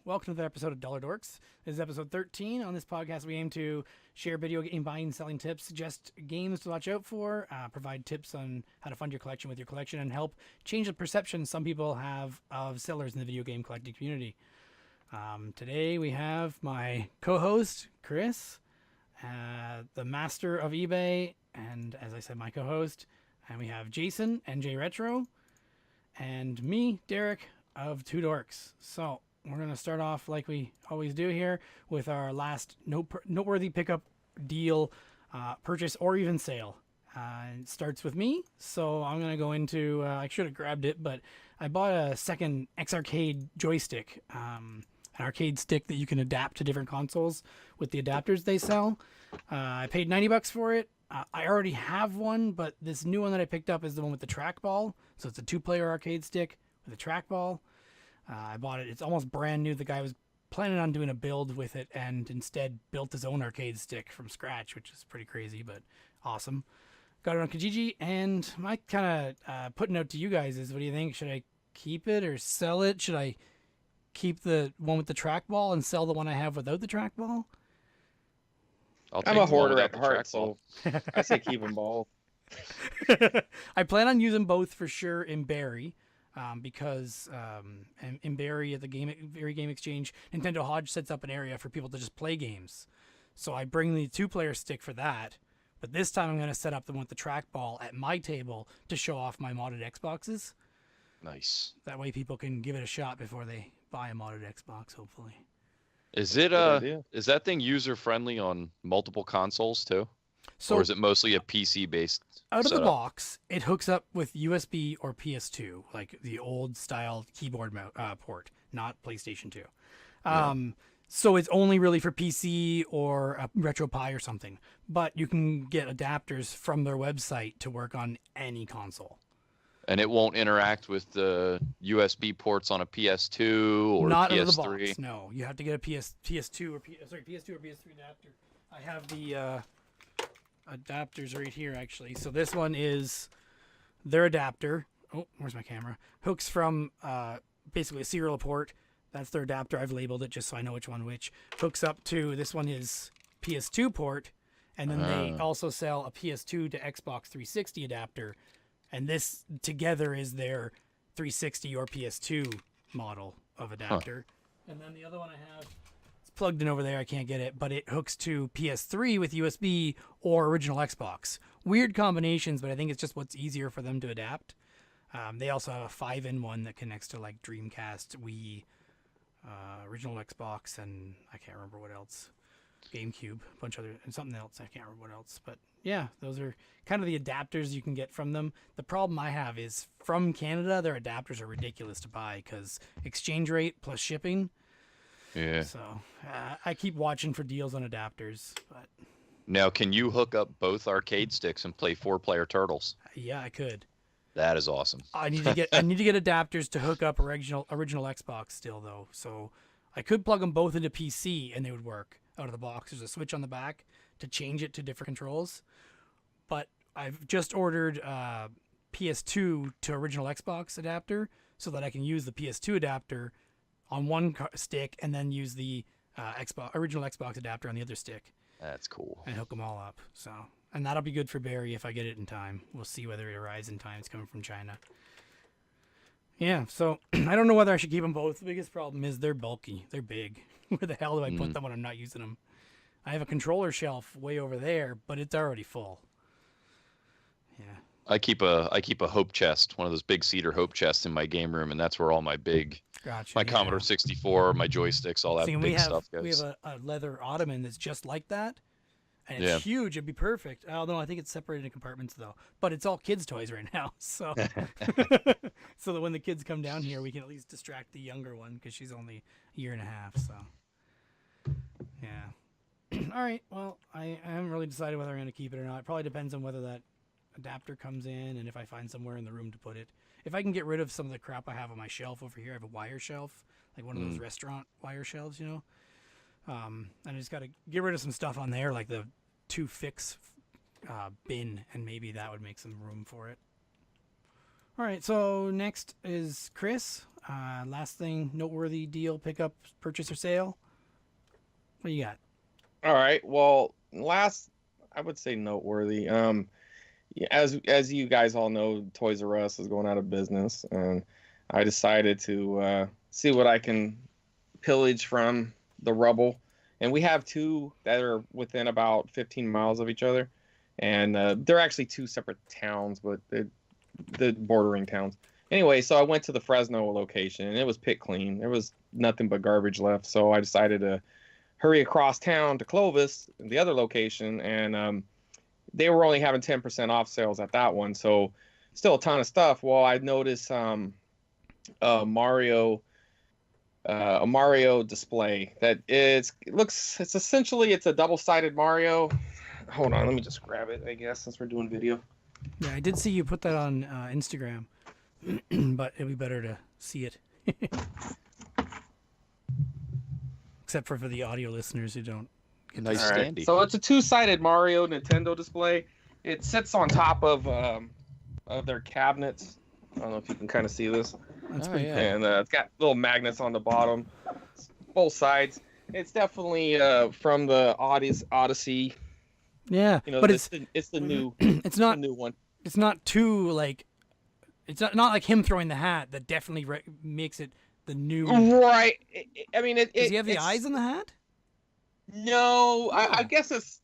Welcome to the episode of Two Dorks. This is episode 13. On this podcast, we aim to share video game buying and selling tips, suggest games to watch out for, provide tips on how to fund your collection with your collection, and help change the perception some people have of sellers in the video game collecting community. Today, we have my co-host, Chris, the master of eBay, and as I said, my co-host. And we have Jason, NJRetro, and me, Derek, of Two Dorks. So, we're going to start off like we always do here with our last noteworthy pickup deal, purchase, or even sale. It starts with me, so I'm going to go into, I should have grabbed it, but I bought a second X-Arcade joystick, an arcade stick that you can adapt to different consoles with the adapters they sell. I paid $90 for it. I already have one, but this new one that I picked up is the one with the trackball. So it's a 2-player arcade stick with a trackball. I bought it. It's almost brand new. The guy was planning on doing a build with it and instead built his own arcade stick from scratch, which is pretty crazy, but awesome. Got it on Kijiji, and my kind of putting out to you guys is, what do you think? Should I keep it or sell it? Should I keep the one with the trackball and sell the one I have without the trackball? I'm a hoarder at heart, so I say keep them both. I plan on using both for sure in Barrie. Because in Barrie at the Barrie Game Exchange, Nintendo Hodge sets up an area for people to just play games. So I bring the 2-player stick for that, but this time I'm going to set up the one with the trackball at my table to show off my modded Xboxes. Nice. That way people can give it a shot before they buy a modded Xbox, hopefully. Is it is that thing user friendly on multiple consoles too? So, or is it mostly a PC based out setup? of the box, it hooks up with USB or PS2, like the old style keyboard port, not PlayStation 2. So it's only really for PC or a RetroPie or something. But you can get adapters from their website to work on any console. And it won't interact with the USB ports on a PS2 or not PS3? Out of the box, no. You have to get a PS2 or PS3 adapter. I have the adapters right here, actually. So this one is their adapter. Oh, where's my camera? Hooks from basically a serial port. That's their adapter. I've labeled it just so I know which one which. Hooks up to, this one is PS2 port, and then they also sell a PS2 to Xbox 360 adapter, and this together is their 360 or PS2 model of adapter. And then the other one I have, plugged in over there, I can't get it, but it hooks to PS3 with USB or original Xbox. Weird combinations, but I think it's just what's easier for them to adapt. They also have a 5-in-1 that connects to like Dreamcast, Wii, original Xbox, and I can't remember what else. GameCube, a bunch of other, and something else, I can't remember what else. But yeah, those are kind of the adapters you can get from them. The problem I have is from Canada, their adapters are ridiculous to buy because exchange rate plus shipping. Yeah. So I keep watching for deals on adapters. But Now, can you hook up both arcade sticks and play 4-player Turtles? yeah, I could. That is awesome. I need to get adapters to hook up original Xbox still though. So I could plug them both into PC and they would work out of the box. There's a switch on the back to change it to different controls. But I've just ordered PS2 to original Xbox adapter so that I can use the PS2 adapter on one stick and then use the original Xbox adapter on the other stick. That's cool. And hook them all up. So, and that'll be good for Barrie if I get it in time. We'll see whether it arrives in time. It's coming from China. Yeah, so I don't know whether I should keep them both. The biggest problem is they're bulky. They're big. Where the hell do I put them when I'm not using them? I have a controller shelf way over there, but it's already full. Yeah. I keep a hope chest, one of those big cedar hope chests in my game room, and that's where all my Commodore 64, my joysticks, all that big stuff goes. We have a leather ottoman that's just like that, and it's huge. It'd be perfect. Although I think it's separated in compartments though. But it's all kids' toys right now, so so that when the kids come down here, we can at least distract the younger one because she's only a year and a half. So yeah. All right. Well, I haven't really decided whether I'm going to keep it or not. It probably depends on whether that adapter comes in and if I find somewhere in the room to put it. If I can get rid of some of the crap I have on my shelf over here, I have a wire shelf, like one of those restaurant wire shelves, you know. And I just got to get rid of some stuff on there, like the 2-fix bin, and maybe that would make some room for it. All right, so next is Chris. Last thing, noteworthy deal, pickup, purchase, or sale. What do you got? All right. Well, I would say noteworthy. As you guys all know, Toys R Us is going out of business, and I decided to see what I can pillage from the rubble. And we have two that are within about 15 miles of each other, and they're actually two separate towns, but they're bordering towns. Anyway, so I went to the Fresno location, and it was picked clean. There was nothing but garbage left, so I decided to hurry across town to Clovis, the other location, and they were only having 10% off sales at that one, so still a ton of stuff. Well, I noticed a Mario display that it's essentially a double-sided Mario. Hold on, let me just grab it, I guess, since we're doing video. Yeah, I did see you put that on Instagram, but it'd be better to see it. Except for the audio listeners who don't. Nice standy. Right. So it's a two-sided Mario Nintendo display. It sits on top of their cabinets. I don't know if you can kind of see this. That's pretty cool. And it's got little magnets on the bottom, both sides. It's definitely from the Odyssey. Yeah, you know, but it's the new. It's not the new one. It's not too like. It's not like him throwing the hat that definitely makes it the new. Right. I mean, does he have the eyes in the hat? No, I guess it's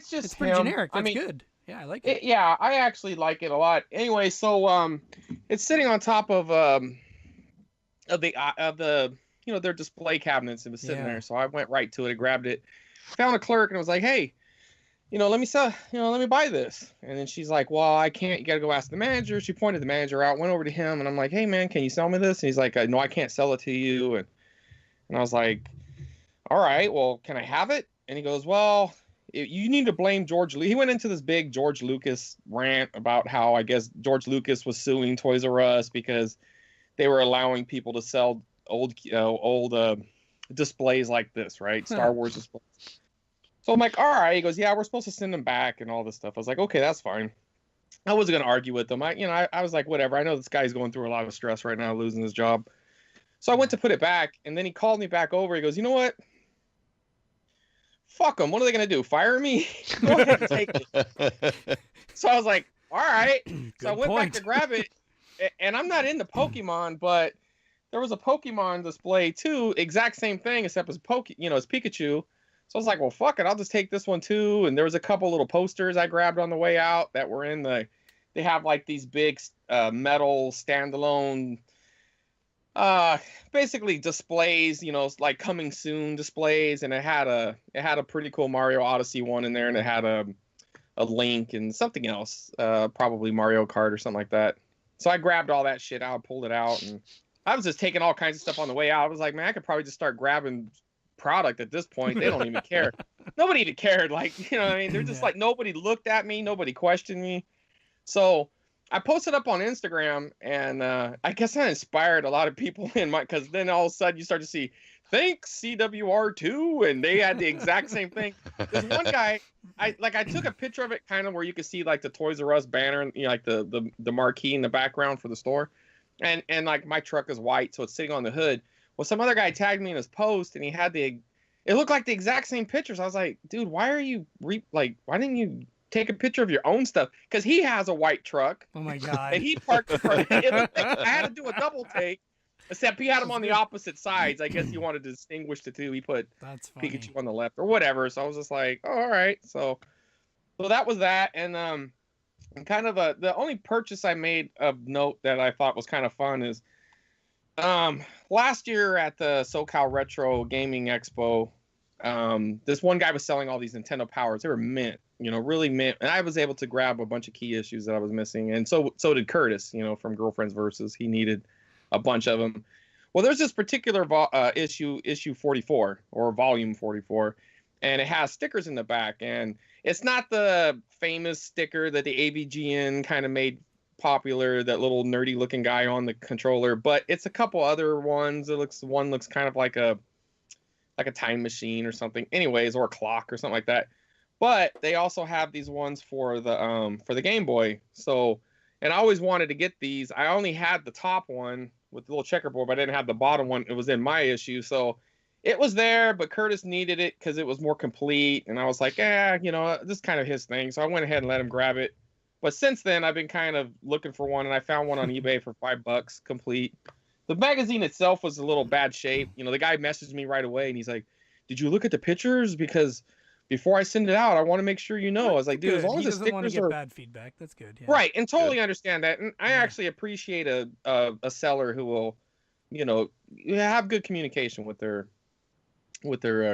just. It's pretty him. generic. That's good. Yeah, I like it. Yeah, I actually like it a lot. Anyway, so it's sitting on top of the their display cabinets. It was sitting there, so I went right to it. I grabbed it, found a clerk, and was like, "Hey, let me buy this." And then she's like, "Well, I can't. You got to go ask the manager." She pointed the manager out. Went over to him, and I'm like, "Hey, man, can you sell me this?" And he's like, "No, I can't sell it to you." And I was like, "All right, well, can I have it?" And he goes, "Well, you need to blame George." He went into this big George Lucas rant about how I guess George Lucas was suing Toys R Us because they were allowing people to sell old displays like this, right? Star Wars displays. So I'm like, all right. He goes, "Yeah, we're supposed to send them back and all this stuff." I was like, okay, that's fine. I wasn't gonna argue with them. I was like, whatever. I know this guy's going through a lot of stress right now, losing his job. So I went to put it back, and then he called me back over. He goes, "You know what? Fuck them. What are they going to do? Fire me?" Go ahead and take it. So I was like, all right. So I went back to grab it. And I'm not into Pokemon, but there was a Pokemon display too. Exact same thing, except it's it's Pikachu. So I was like, well, fuck it. I'll just take this one too. And there was a couple little posters I grabbed on the way out that were they have like these big metal standalone basically displays, like coming soon displays, and it had a pretty cool Mario Odyssey one in there, and it had a Link and something else, probably Mario Kart or something like that. So I grabbed all that shit out, pulled it out, and I was just taking all kinds of stuff on the way out. I was like, man, I could probably just start grabbing product at this point. They don't even care. Nobody even cared. Like, what I mean? They're just like, nobody looked at me, nobody questioned me. So I posted up on Instagram, and I guess I inspired a lot of people because then all of a sudden you start to see, thanks CWR2, and they had the exact same thing. There's one guy, I took a picture of it kind of where you could see like the Toys R Us banner, like the marquee in the background for the store, and like my truck is white, so it's sitting on the hood. Well, some other guy tagged me in his post, and he had it looked like the exact same pictures. I was like, dude, why are you why didn't you take a picture of your own stuff? Because he has a white truck. Oh my god! And he parked in front of it. I had to do a double take, except he had them on the opposite sides. I guess he wanted to distinguish the two. He put Pikachu on the left or whatever. So I was just like, oh, all right. So that was that, and kind of the only purchase I made of note that I thought was kind of fun is last year at the SoCal Retro Gaming Expo, this one guy was selling all these Nintendo Powers. They were mint. Really mint. And I was able to grab a bunch of key issues that I was missing. And so did Curtis, from Girlfriends Versus. He needed a bunch of them. Well, there's this particular issue 44 or volume 44, and it has stickers in the back. And it's not the famous sticker that the AVGN kind of made popular, that little nerdy looking guy on the controller, but it's a couple other ones. One looks kind of like a time machine or something, anyways, or a clock or something like that. But they also have these ones for the Game Boy. So, and I always wanted to get these. I only had the top one, with the little checkerboard, but I didn't have the bottom one. It was in my issue, so it was there, but Curtis needed it because it was more complete, and I was like, you know, this is kind of his thing, so I went ahead and let him grab it. But since then, I've been kind of looking for one, and I found one on eBay for $5 complete. The magazine itself was a little bad shape. You know, the guy messaged me right away, and he's like, "Did you look at the pictures? Because before I send it out, I want to make sure you know." I was like, "Dude, as long as the stickers want to get bad feedback, that's good." Yeah. Right, and totally understand that, and I actually appreciate a seller who will, you know, have good communication with their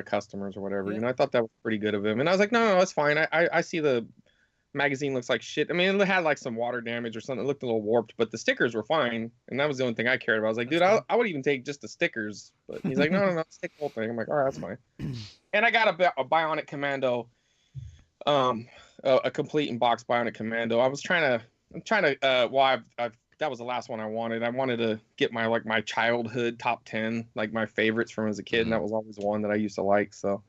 customers or whatever. You know, I thought that was pretty good of him, and I was like, no, it's fine. I see the magazine looks like shit. I mean, it had like some water damage or something. It looked a little warped, but the stickers were fine, and that was the only thing I cared about. I was like, dude, I would even take just the stickers, but he's like, no, let's take the whole thing. I'm like, all right, that's fine. And I got a Bionic Commando, a complete in box Bionic Commando. I'm trying to. Well, that was the last one I wanted. I wanted to get my childhood top 10, like my favorites from as a kid, and that was always one that I used to like. So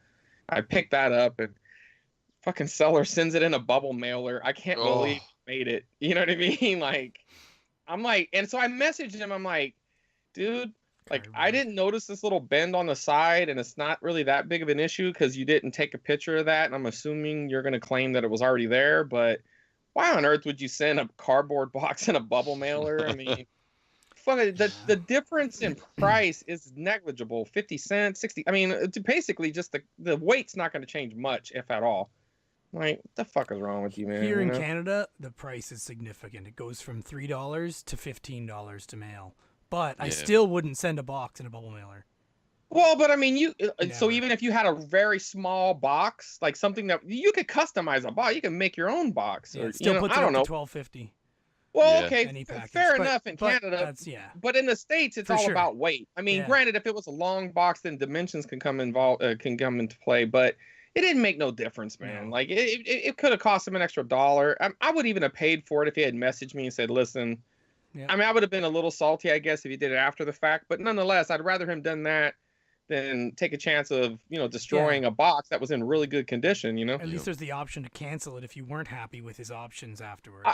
I picked that up, and fucking seller sends it in a bubble mailer. I can't believe he made it. You know what I mean? Like, I'm like, and so I messaged him. I'm like, dude, like, I didn't notice this little bend on the side, and it's not really that big of an issue because you didn't take a picture of that, and I'm assuming you're going to claim that it was already there, but why on earth would you send a cardboard box in a bubble mailer? I mean, the difference in price is negligible. 50 cents, 60. I mean, basically just the weight's not going to change much, if at all. Like, what the fuck is wrong with you, man? Here in Canada, the price is significant. It goes from $3 to $15 to mail. But I still wouldn't send a box in a bubble mailer. Well, but I mean, so even if you had a very small box, like something that you could customize a box, you can make your own box. Yeah, or, it still puts it up to $12.50. Well, okay, fair enough in Canada. But in the States, it's all about weight. I mean, granted, if it was a long box, then dimensions can come into play. But it didn't make no difference, man. Like, it could have cost him an extra $1. I would even have paid for it if he had messaged me and said, listen. Yeah. I mean, I would have been a little salty, I guess, if he did it after the fact. But nonetheless, I'd rather him done that than take a chance of, you know, destroying a box that was in really good condition, you know? At least there's the option to cancel it if you weren't happy with his options afterward.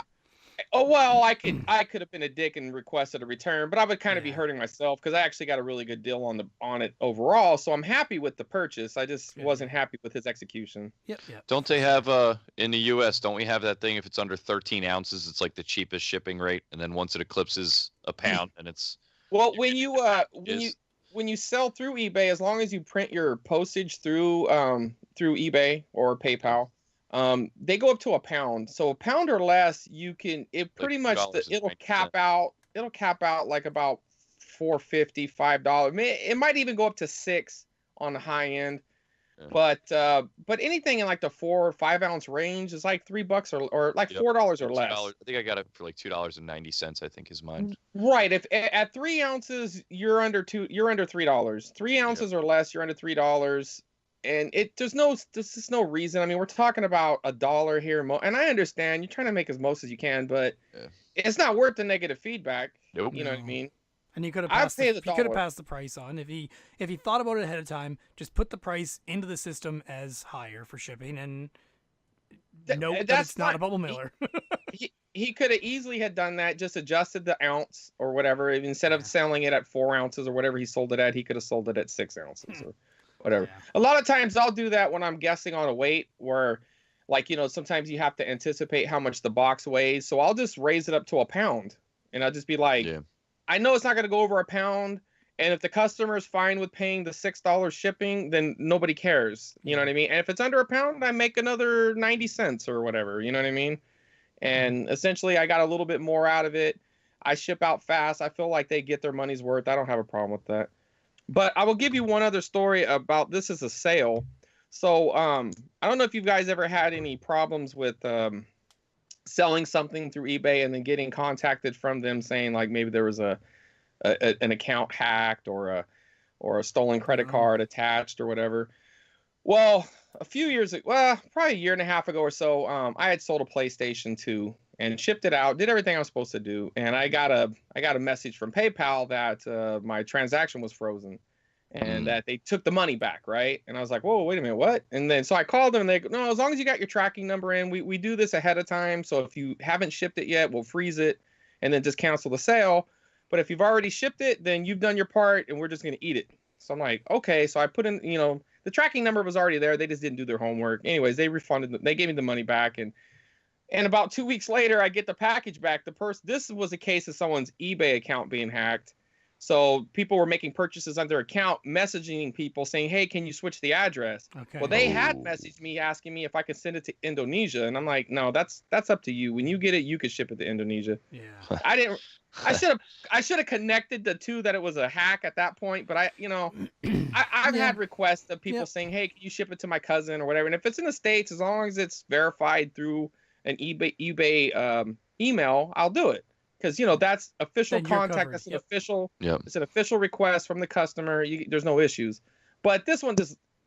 I could have been a dick and requested a return, but I would kind of be hurting myself because I actually got a really good deal on it overall. So I'm happy with the purchase. I just wasn't happy with his execution. Yep. Don't they have in the U.S. Don't we have that thing? If it's under 13 ounces, it's like the cheapest shipping rate, and then once it eclipses a pound, and it's when you sell through eBay, as long as you print your postage through eBay or PayPal. They go up to a pound. So a pound or less, it'll cap out like about $4.50, $5. It might even go up to $6 on the high end. Yeah. But anything in like the 4 or 5 ounce range is like $3 or like $4 or less. I think I got it for like $2.90, I think is mine. Right. If at 3 ounces you're under $3. 3 ounces or less, you're under $3. And there's just no reason. I mean, we're talking about $1 here, and I understand you're trying to make as most as you can, but it's not worth the negative feedback. Nope. You know what I mean? And he could have passed the price on if he thought about it ahead of time. Just put the price into the system as higher for shipping, and note that it's not a bubble mailer. He could have easily had done that. Just adjusted the ounce or whatever. Instead of selling it at 4 ounces or whatever he sold it at, he could have sold it at 6 ounces. Or whatever. Yeah. A lot of times I'll do that when I'm guessing on a weight where, like, you know, sometimes you have to anticipate how much the box weighs. So I'll just raise it up to a pound, and I'll just be like, I know it's not going to go over a pound. And if the customer is fine with paying the $6 shipping, then nobody cares. You know what I mean? And if it's under a pound, I make another 90 cents or whatever. You know what I mean? And essentially I got a little bit more out of it. I ship out fast. I feel like they get their money's worth. I don't have a problem with that. But I will give you one other story about this is a sale. So I don't know if you guys ever had any problems with selling something through eBay and then getting contacted from them saying like maybe there was an account hacked or a stolen credit card attached or whatever. Well, a few years ago, well, probably a year and a half ago or so, I had sold a PlayStation 2 and shipped it out, did everything I was supposed to do, and I got a message from PayPal that my transaction was frozen and that they took the money back, right? And I was like, whoa, wait a minute, what? And then so I called them and they go, no, as long as you got your tracking number in, we do this ahead of time. So if you haven't shipped it yet, we'll freeze it and then just cancel the sale. But if you've already shipped it, then you've done your part, and we're just gonna eat it. So I'm like, okay. So I put in, the tracking number was already there. They just didn't do their homework. Anyways, they gave me the money back, and about 2 weeks later, I get the package back. This was a case of someone's eBay account being hacked. So people were making purchases on their account, messaging people saying, "Hey, can you switch the address?" Okay. Well, they had messaged me asking me if I could send it to Indonesia, and I'm like, "No, that's up to you. When you get it, you could ship it to Indonesia." Yeah. I should have connected the two that it was a hack at that point, but I've had requests of people saying, "Hey, can you ship it to my cousin or whatever?" And if it's in the States, as long as it's verified through an eBay email, I'll do it. Because that's official contact. That's an official. Yep. It's an official request from the customer. There's no issues. But this one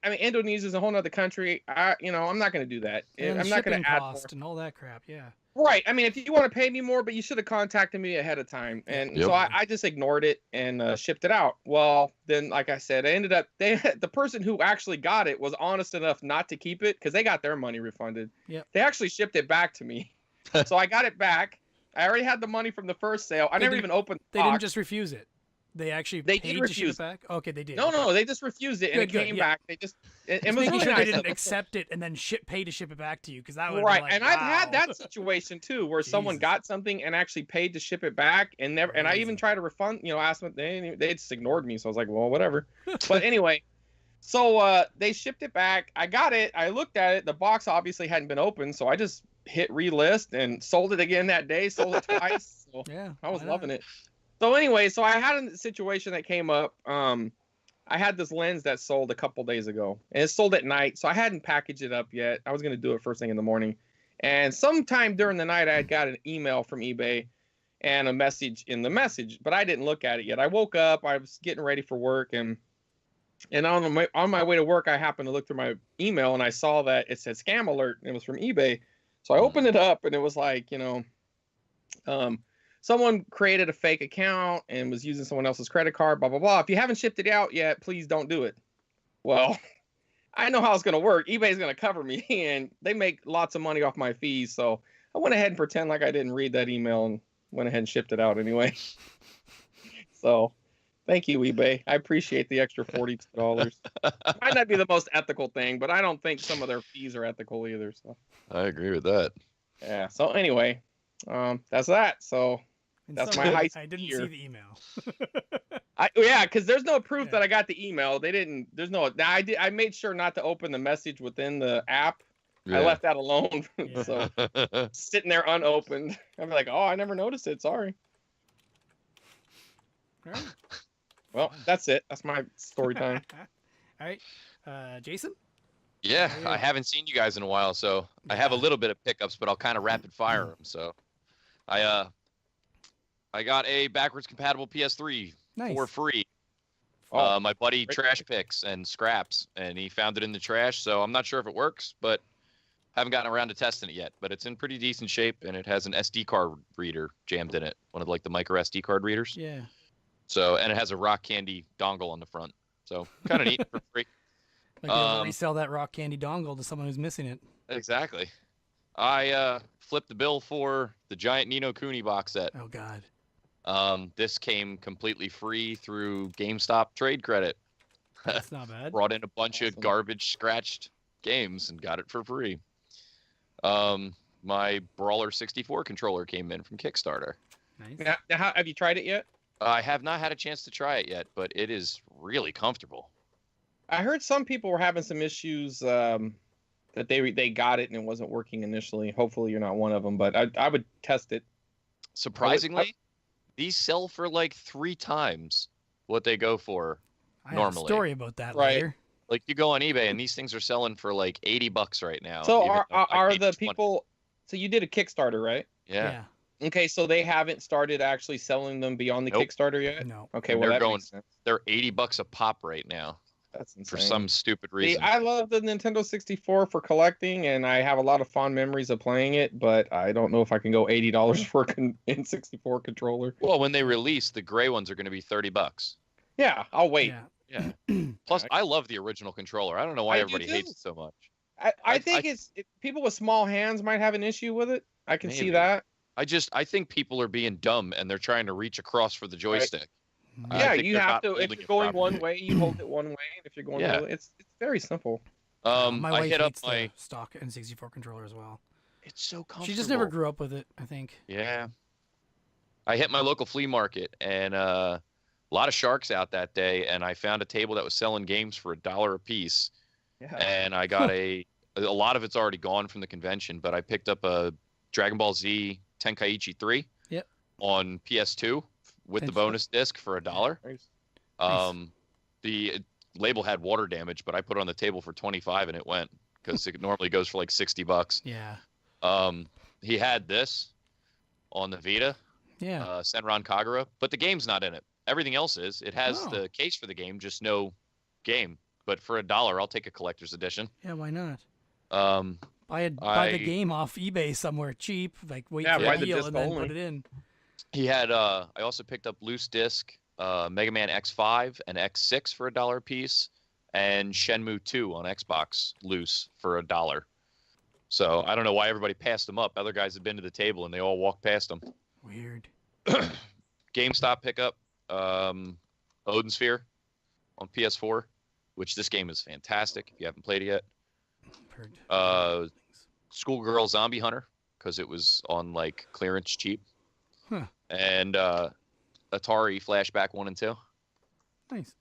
Indonesia is a whole other country. I'm not going to do that. And I'm not going to add more. And all that crap. Yeah. Right. I mean, if you want to pay me more, but you should have contacted me ahead of time. And so I just ignored it and shipped it out. Well, then, like I said, I ended up the person who actually got it was honest enough not to keep it because they got their money refunded. Yep. They actually shipped it back to me. So I got it back. I already had the money from the first sale. I never even opened the box. They didn't just refuse it. They actually paid to ship it back? Okay, they did. No, they just refused it, and it came back. They just it was making really sure nice. they didn't accept it and then pay to ship it back to you, because that would right. be like, and I've had that situation too, where someone got something and actually paid to ship it back, and never. And I even tried to refund. Asked them. They just ignored me. So I was like, well, whatever. But anyway, so they shipped it back. I got it. I looked at it. The box obviously hadn't been opened, so I just hit relist and sold it again that day. Sold it twice. So yeah, I was loving it. So anyway, so I had a situation that came up. I had this lens that sold a couple days ago, and it sold at night, so I hadn't packaged it up yet. I was going to do it first thing in the morning. And sometime during the night, I had got an email from eBay and a message in the message, but I didn't look at it yet. I woke up, I was getting ready for work, and on my way to work, I happened to look through my email, and I saw that it said scam alert, and it was from eBay. So I opened it up, and it was like, someone created a fake account and was using someone else's credit card, blah, blah, blah. If you haven't shipped it out yet, please don't do it. Well, I know how it's going to work. eBay's going to cover me, and they make lots of money off my fees. So I went ahead and pretend like I didn't read that email and went ahead and shipped it out anyway. So thank you, eBay. I appreciate the extra $40. Might not be the most ethical thing, but I don't think some of their fees are ethical either. So I agree with that. Yeah. So anyway, that's that. So that's my high school I didn't year. see the email. Because there's no proof that I got the email. They didn't. There's no. I made sure not to open the message within the app. Yeah. I left that alone. So sitting there unopened. I'm like, oh, I never noticed it. Sorry. All right. Well, that's it. That's my story time. All right, Jason. Yeah, I haven't seen you guys in a while, so I have a little bit of pickups, but I'll kind of rapid fire them. So, I got a backwards compatible PS3 for free. My buddy Trash Picks and Scraps, and he found it in the trash. So I'm not sure if it works, but haven't gotten around to testing it yet. But it's in pretty decent shape, and it has an SD card reader jammed in it, one of like the micro SD card readers. Yeah. So, and it has a Rock Candy dongle on the front. So kind of neat for free. Like resell that Rock Candy dongle to someone who's missing it. Exactly. I flipped the bill for the giant Ni no Kuni box set. Oh God. This came completely free through GameStop trade credit. That's not bad. Brought in a bunch of garbage scratched games and got it for free. My Brawler 64 controller came in from Kickstarter. Nice. Now, have you tried it yet? I have not had a chance to try it yet, but it is really comfortable. I heard some people were having some issues that they got it and it wasn't working initially. Hopefully you're not one of them, but I would test it. Surprisingly, these sell for like 3 times what they go for normally. I have a story about that later. Like you go on eBay and these things are selling for like $80 right now. So are the people? So you did a Kickstarter, right? Yeah. Okay, so they haven't started actually selling them beyond the Kickstarter yet? No. Okay, well, they're $80 a pop right now. That's insane. For some stupid reason. See, I love the Nintendo 64 for collecting, and I have a lot of fond memories of playing it, but I don't know if I can go $80 for an N64 controller. Well, when they release, the gray ones are going to be $30. Yeah, I'll wait. Yeah. Plus, I love the original controller. I don't know why everybody hates it so much. I think people with small hands might have an issue with it. I can see that. I think people are being dumb and they're trying to reach across for the joystick. Right. Yeah, you have to. If you're going one way, you hold it one way, and if you're going the other, it's very simple. My wife hit up hates the stock N64 controller as well. It's so comfortable. She just never grew up with it, I think. Yeah. I hit my local flea market, and a lot of sharks out that day, and I found a table that was selling games for $1 a piece. Yeah. And I got a lot of it's already gone from the convention, but I picked up a Dragon Ball Z Tenkaichi 3 on PS2 with the bonus disc for $1. Nice. The label had water damage, but I put it on the table for 25 and it went, because it normally goes for like $60. Yeah. He had this on the Vita. Yeah. Senran Kagura, but the game's not in it. Everything else is. It has the case for the game, just no game. But for $1, I'll take a collector's edition. Yeah, why not? Buy the game off eBay somewhere cheap. Like wait for a deal and then put it in. He had. I also picked up loose disc, Mega Man X5 and X6 for $1 a piece, and Shenmue 2 on Xbox loose for $1. So I don't know why everybody passed them up. Other guys had been to the table and they all walked past them. Weird. GameStop pickup, Odin Sphere on PS4, which this game is fantastic if you haven't played it yet. Schoolgirl Zombie Hunter, because it was on like clearance cheap. Huh. And Atari Flashback 1 and 2. Nice.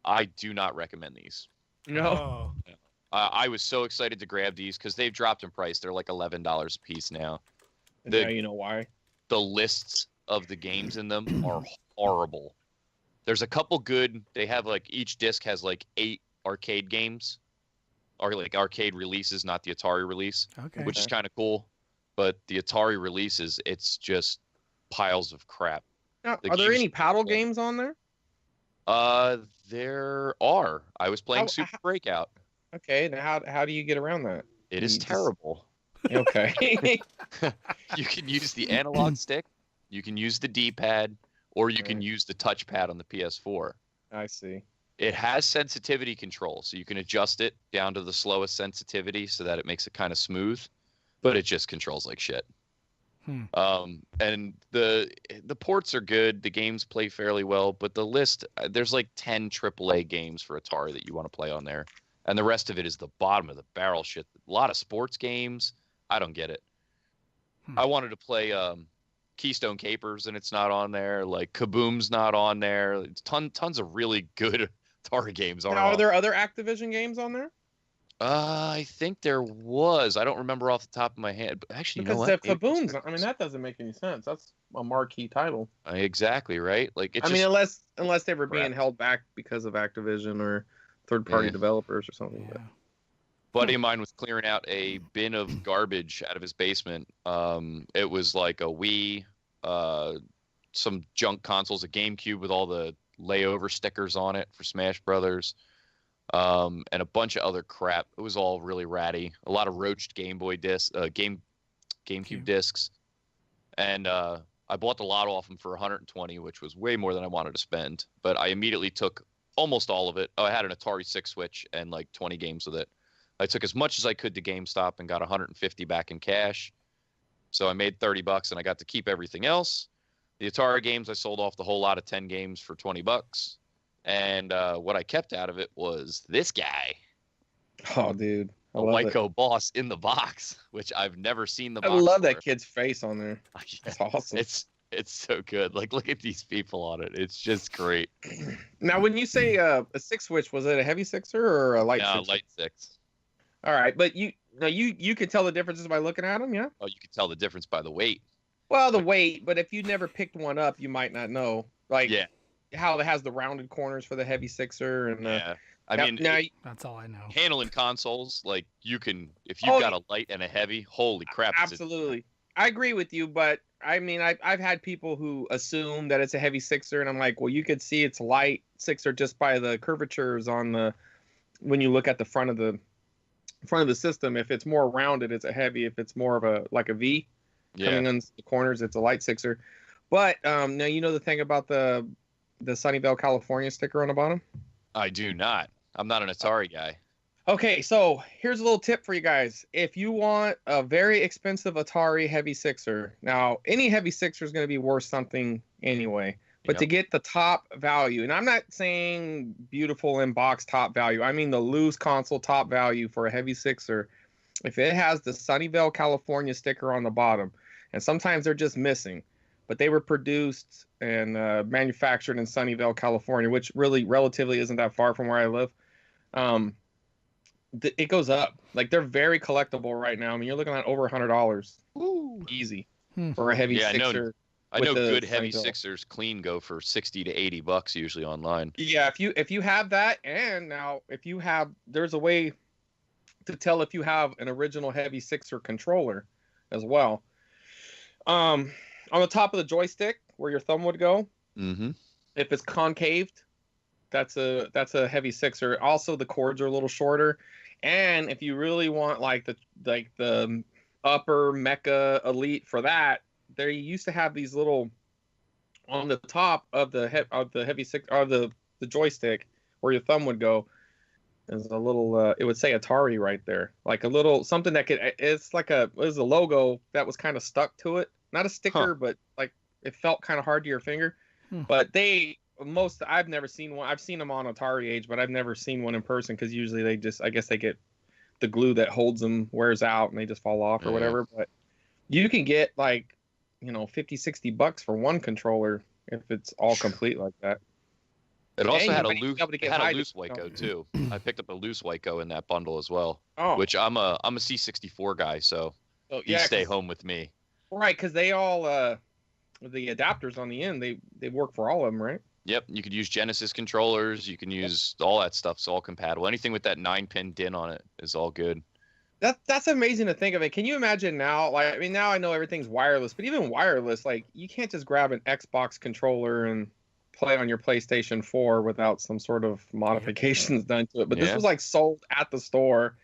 I do not recommend these. No. I was so excited to grab these because they've dropped in price. They're like $11 a piece now. Now you know why. The lists of the games in them are horrible. There's a couple good. They have like each disc has like 8 arcade games, or like arcade releases, not the Atari release, which is kind of cool. But the Atari releases, it's just piles of crap. Now, are there any paddle games on there? There are. I was playing Super Breakout. Okay, now how do you get around that? It is terrible. Okay. You can use the analog stick, you can use the D-pad, or you can use the touchpad on the PS4. I see. It has sensitivity control, so you can adjust it down to the slowest sensitivity so that it makes it kind of smooth, but it just controls like shit. And the ports are good. The games play fairly well, but the list, there's like 10 AAA games for Atari that you want to play on there, and the rest of it is the bottom of the barrel shit. A lot of sports games. I don't get it. I wanted to play Keystone Capers, and it's not on there. Like Kaboom's not on there. It's tons of really good Atari games are there other Activision games on there? I think there was. I don't remember off the top of my head. But actually, because the Kaboom's, I mean, that doesn't make any sense. That's a marquee title. Exactly right. Like I mean, unless they were being held back because of Activision or third-party developers or something. Yeah. Buddy of mine was clearing out a bin of garbage out of his basement. It was like a Wii, some junk consoles, a GameCube with all the layover stickers on it for Smash Brothers, and a bunch of other crap. It was all really ratty. A lot of roached Game Boy discs, GameCube discs, and I bought the lot off him for $120, which was way more than I wanted to spend. But I immediately took almost all of it. I had an Atari 6 Switch and like 20 games with it. I took as much as I could to GameStop and got $150 back in cash. So I made $30 and I got to keep everything else. The Atari games, I sold off the whole lot of 10 games for $20. And what I kept out of it was this guy. Oh, dude. A Wyco boss in the box, which I've never seen the box. I love that kid's face on there. It's awesome. It's so good. Like, look at these people on it. It's just great. Now, when you say a 6 switch, was it a heavy sixer or a light sixer? No, light 6. All right, but you can tell the differences by looking at them, yeah? Oh, you can tell the difference by the weight. Well, the weight, but if you never picked one up, you might not know. Like, how it has the rounded corners for the heavy sixer. And I mean, that's all I know. Handling consoles, like, you can, if you've got a light and a heavy, holy crap. Absolutely. I agree with you, but I mean, I've had people who assume that it's a heavy sixer, and I'm like, well, you could see it's light sixer just by the curvatures on when you look at the front of the system. If it's more rounded, it's a heavy. If it's more of a V coming on the corners, it's a light sixer. But now you know the thing about the Sunnyvale, California sticker on the bottom? I do not. I'm not an Atari guy. Okay, so here's a little tip for you guys. If you want a very expensive Atari Heavy Sixer, now any Heavy Sixer is going to be worth something anyway, but to get the top value, and I'm not saying beautiful in box top value, I mean the loose console top value for a Heavy Sixer, if it has the Sunnyvale, California sticker on the bottom, and sometimes they're just missing, but they were produced and manufactured in Sunnyvale, California, which really relatively isn't that far from where I live. It goes up. Like, they're very collectible right now. I mean, you're looking at over $100 easy for a Heavy Sixer. I know good Heavy Sixers clean go for $60 to $80 usually online. Yeah, if you have that, and now if you have, there's a way to tell if you have an original Heavy Sixer controller as well. On the top of the joystick where your thumb would go, if it's concaved, that's a Heavy Sixer. Also, the cords are a little shorter. And if you really want like the upper Mecha Elite for that, they used to have these little on the top of the Heavy Six or the joystick where your thumb would go. There's a little it would say Atari right there, like a little something that it was a logo that was kind of stuck to it, not a sticker, but like it felt kind of hard to your finger. But I've never seen one. I've seen them on Atari Age, but I've never seen one in person because usually I guess they get the glue that holds them wears out and they just fall off or whatever. But you can get like, $50-$60 for one controller if it's all complete like that. It also had a loose Waco too. I picked up a loose Waco in that bundle as well. Which I'm a C64 guy, so you stay home with me. Right, because they all the adapters on the end they work for all of them, right? Yep, you could use Genesis controllers. You can use all that stuff. It's all compatible. Anything with that 9-pin DIN on it is all good. That's amazing to think of it. Can you imagine now? Like, I mean, now I know everything's wireless, but even wireless, like you can't just grab an Xbox controller and play on your PlayStation 4 without some sort of modifications done to it. But this was like sold at the store,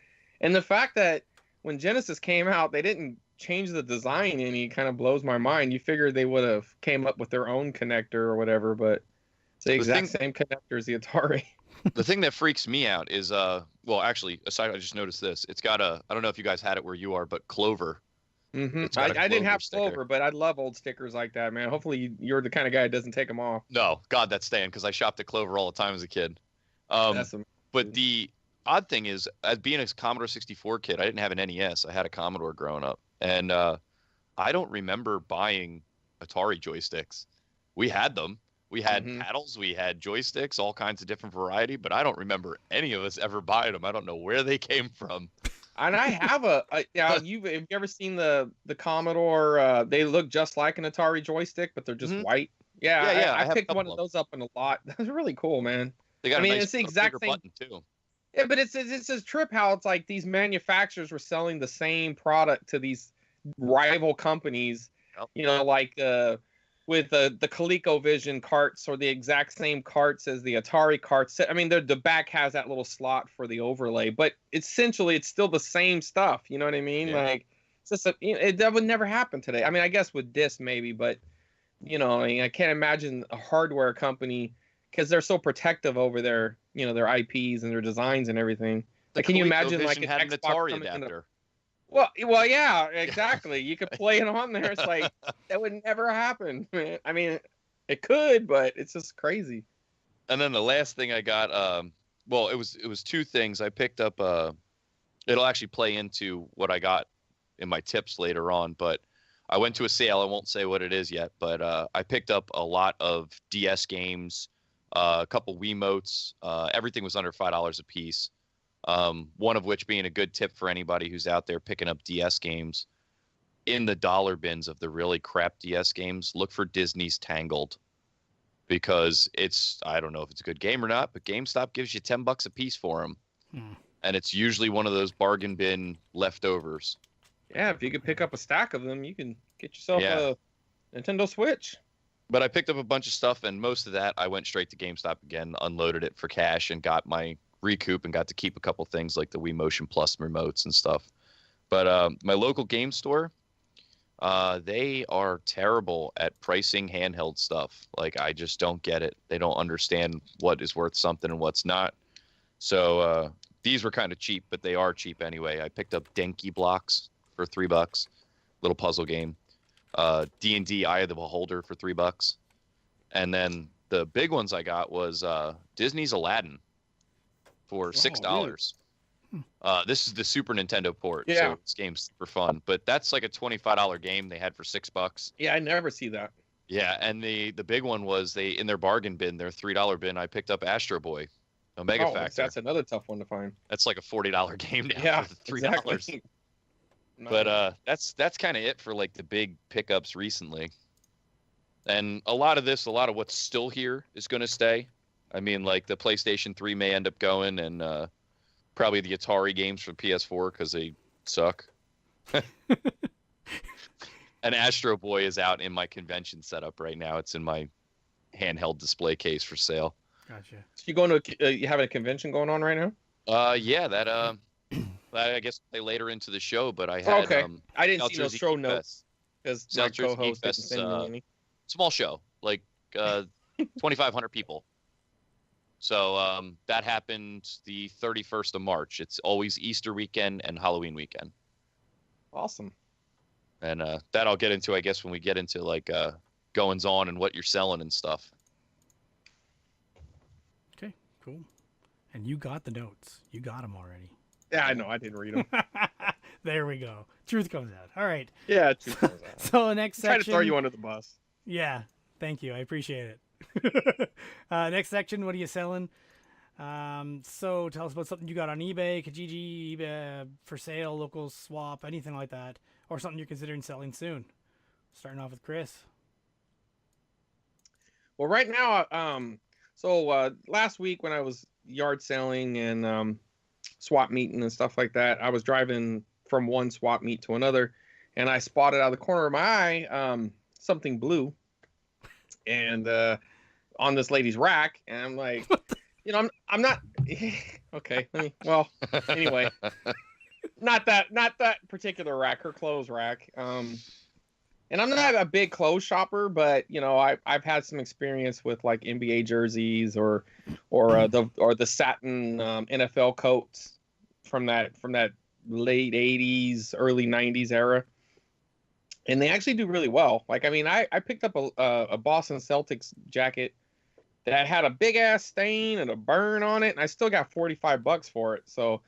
and the fact that when Genesis came out, they didn't change the design any kind of blows my mind. You figure they would have came up with their own connector or whatever, but it's the exact same connector as the Atari. The thing that freaks me out is, well, actually, aside, I just noticed this. It's got I don't know if you guys had it where you are, but Clover. I didn't have Clover, but I love old stickers like that, man. Hopefully you're the kind of guy that doesn't take them off. No, God, that's staying because I shopped at Clover all the time as a kid. But the odd thing is, as being a Commodore 64 kid, I didn't have an NES. I had a Commodore growing up. And I don't remember buying Atari joysticks. We had them. We had paddles, we had joysticks, all kinds of different variety, but I don't remember any of us ever buying them. I don't know where they came from. And I have have you ever seen the Commodore? They look just like an Atari joystick, but they're just white. Yeah. I picked one of those up in a lot. That's really cool, man. They got it's the exact same button too. Yeah, but it's a trip how it's like these manufacturers were selling the same product to these rival companies. Like with the ColecoVision carts or the exact same carts as the Atari carts. I mean, the back has that little slot for the overlay, but essentially it's still the same stuff. You know what I mean? Yeah. Like, it's just that would never happen today. I mean, I guess with disc maybe, but I can't imagine a hardware company because they're so protective over their their IPs and their designs and everything. Like, can you imagine like an Atari adapter? Well, yeah, exactly. You could play it on there. It's like that would never happen, man. I mean, it could, but it's just crazy. And then the last thing I got, well, it was two things. I picked up. It'll actually play into what I got in my tips later on. But I went to a sale. I won't say what it is yet, but I picked up a lot of DS games, a couple Wiimotes. Everything was under $5 a piece. One of which being a good tip for anybody who's out there picking up DS games. In the dollar bins of the really crap DS games, look for Disney's Tangled, because I don't know if it's a good game or not, but GameStop gives you $10 a piece for them. And it's usually one of those bargain bin leftovers. Yeah, if you could pick up a stack of them, you can get yourself a Nintendo Switch. But I picked up a bunch of stuff, and most of that I went straight to GameStop again, unloaded it for cash, and got my recoup and got to keep a couple things like the Wii Motion Plus remotes and stuff. But my local game store, they are terrible at pricing handheld stuff. Like, I just don't get it. They don't understand what is worth something and what's not. So these were kind of cheap, but they are cheap anyway. I picked up Denki Blocks for $3, little puzzle game. D&D Eye of the Beholder for $3, and then the big ones I got was Disney's Aladdin for $6. This is the Super Nintendo port, so this game's super fun. But that's like a $25 game they had for $6. Yeah, I never see that. Yeah, and the big one was they in their bargain bin, their $3 bin. I picked up Astro Boy, Omega Factor. That's another tough one to find. That's like a $40 game now for $3. Exactly. But that's kind of it for like the big pickups recently. And a lot of what's still here is going to stay. I mean, like the PlayStation 3 may end up going, and probably the Atari games for PS4 because they suck. And Astro Boy is out in my convention setup right now. It's in my handheld display case for sale. Gotcha. So you going to you having a convention going on right now? Yeah, that I guess they later into the show, but I had I didn't see those show notes because my co-host didn't send me any. Small show, like 2,500 people. So that happened the 31st of March. It's always Easter weekend and Halloween weekend. Awesome. And that I'll get into, I guess, when we get into like goings on and what you're selling and stuff. Okay, cool. And you got the notes. You got them already. Yeah, I know. I didn't read them. There we go. Truth comes out. All right. Yeah, truth comes out. So the next section. Try to throw you under the bus. Yeah, thank you. I appreciate it. Next section. What are you selling? So tell us about something you got on eBay, Kijiji, eBay, for sale, local swap, anything like that, or something you're considering selling soon. Starting off with Chris. Well, right now, last week when I was yard selling and swap meeting and stuff like that, I was driving from one swap meet to another, and I spotted out of the corner of my eye something blue, and on this lady's rack, and I'm like, I'm not okay. Anyway, not that particular rack, her clothes rack. And I'm not a big clothes shopper, but I've had some experience with like NBA jerseys or the satin NFL coats from that late 80s, early 90s era. And they actually do really well. Like, I mean, I picked up a Boston Celtics jacket that had a big ass stain and a burn on it, and I still got $45 for it. So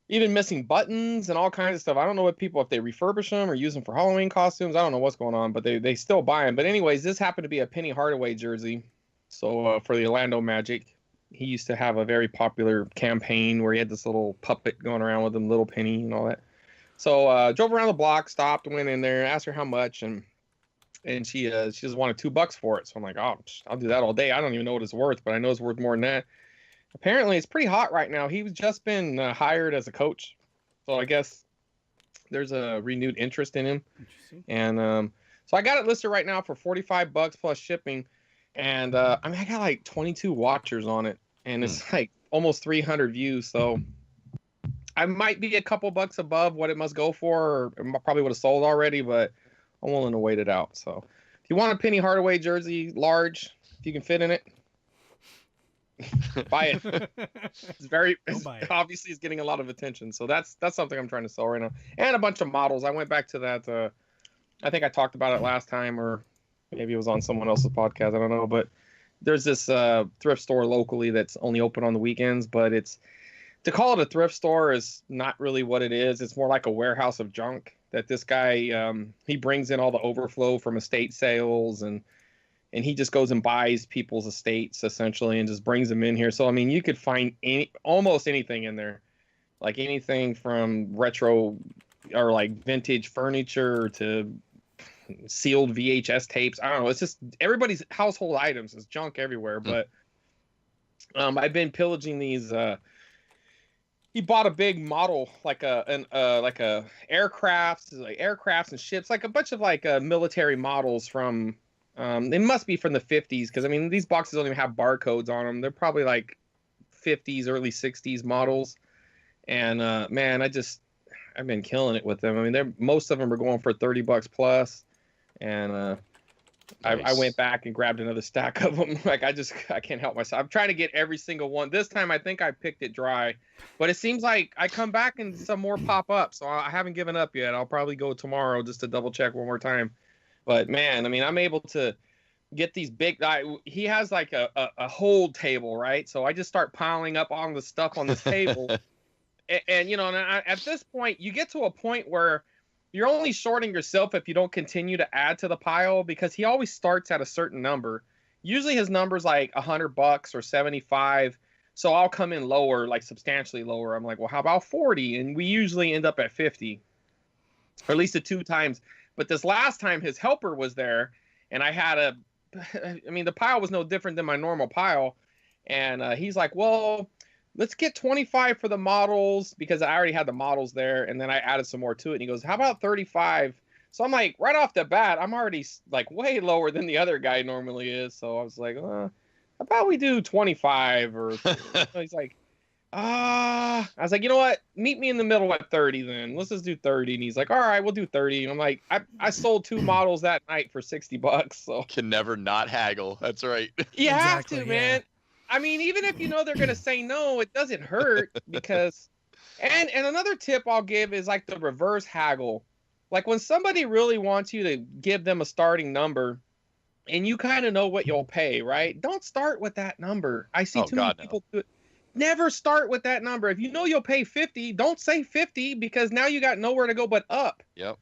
even missing buttons and all kinds of stuff. I don't know if they refurbish them or use them for Halloween costumes. I don't know what's going on, but they still buy them. But anyways, this happened to be a Penny Hardaway jersey. So for the Orlando Magic, he used to have a very popular campaign where he had this little puppet going around with him, Little Penny and all that. So drove around the block, stopped, went in there, asked her how much, and she just wanted $2 for it. So I'm like, oh, I'll do that all day. I don't even know what it's worth, but I know it's worth more than that. Apparently, it's pretty hot right now. He's just been hired as a coach, so I guess there's a renewed interest in him. And so I got it listed right now for $45 plus shipping, and I got like 22 watchers on it, and it's like almost 300 views. So I might be a couple bucks above what it must go for, or I probably would have sold already, but I'm willing to wait it out. So if you want a Penny Hardaway jersey, large, if you can fit in it, buy it. Obviously it's getting a lot of attention. So that's something I'm trying to sell right now. And a bunch of models. I went back to that. I think I talked about it last time, or maybe it was on someone else's podcast. I don't know. But there's this thrift store locally that's only open on the weekends, but to call it a thrift store is not really what it is. It's more like a warehouse of junk that this guy, he brings in all the overflow from estate sales, and he just goes and buys people's estates essentially and just brings them in here. So, I mean, you could find almost anything in there, like anything from retro or like vintage furniture to sealed VHS tapes. I don't know. It's just everybody's household items is junk everywhere. But I've been pillaging these. He bought a big model, like a aircrafts and ships, like a bunch of like military models from. They must be from the 50s, because I mean these boxes don't even have barcodes on them. They're probably like 50s, early 60s models. And man, I've been killing it with them. I mean, most of them are going for $30 plus, and Nice. I went back and grabbed another stack of them. Like I can't help myself. I'm trying to get every single one. This time I think I picked it dry, but it seems like I come back and some more pop up. So I haven't given up yet. I'll probably go tomorrow just to double check one more time. But man, I mean, I'm able to get these big. He has like a hold table, right? So I just start piling up all the stuff on this table, and you know, at this point, you get to a point where you're only shorting yourself if you don't continue to add to the pile, because he always starts at a certain number. Usually his number's like $100 or 75. So I'll come in lower, like substantially lower. I'm like, well, how about 40? And we usually end up at 50, or at least the 2 times. But this last time his helper was there, and I mean, the pile was no different than my normal pile. And he's like, well, let's get 25 for the models, because I already had the models there, and then I added some more to it. And he goes, how about 35? So I'm like, right off the bat, I'm already like way lower than the other guy normally is. So I was like, how about we do 25? Or he's like, I was like, you know what? Meet me in the middle at 30 then. Let's just do 30. And he's like, all right, we'll do 30. And I'm like, I sold 2 models that night for $60. So can never not haggle. That's right. You have Exactly, to, man. I mean, even if you know they're gonna say no, it doesn't hurt, because and another tip I'll give is like the reverse haggle. Like when somebody really wants you to give them a starting number and you kind of know what you'll pay, right? Don't start with that number. I see too many people do it. Never start with that number. If you know you'll pay 50, don't say 50, because now you got nowhere to go but up. Yep.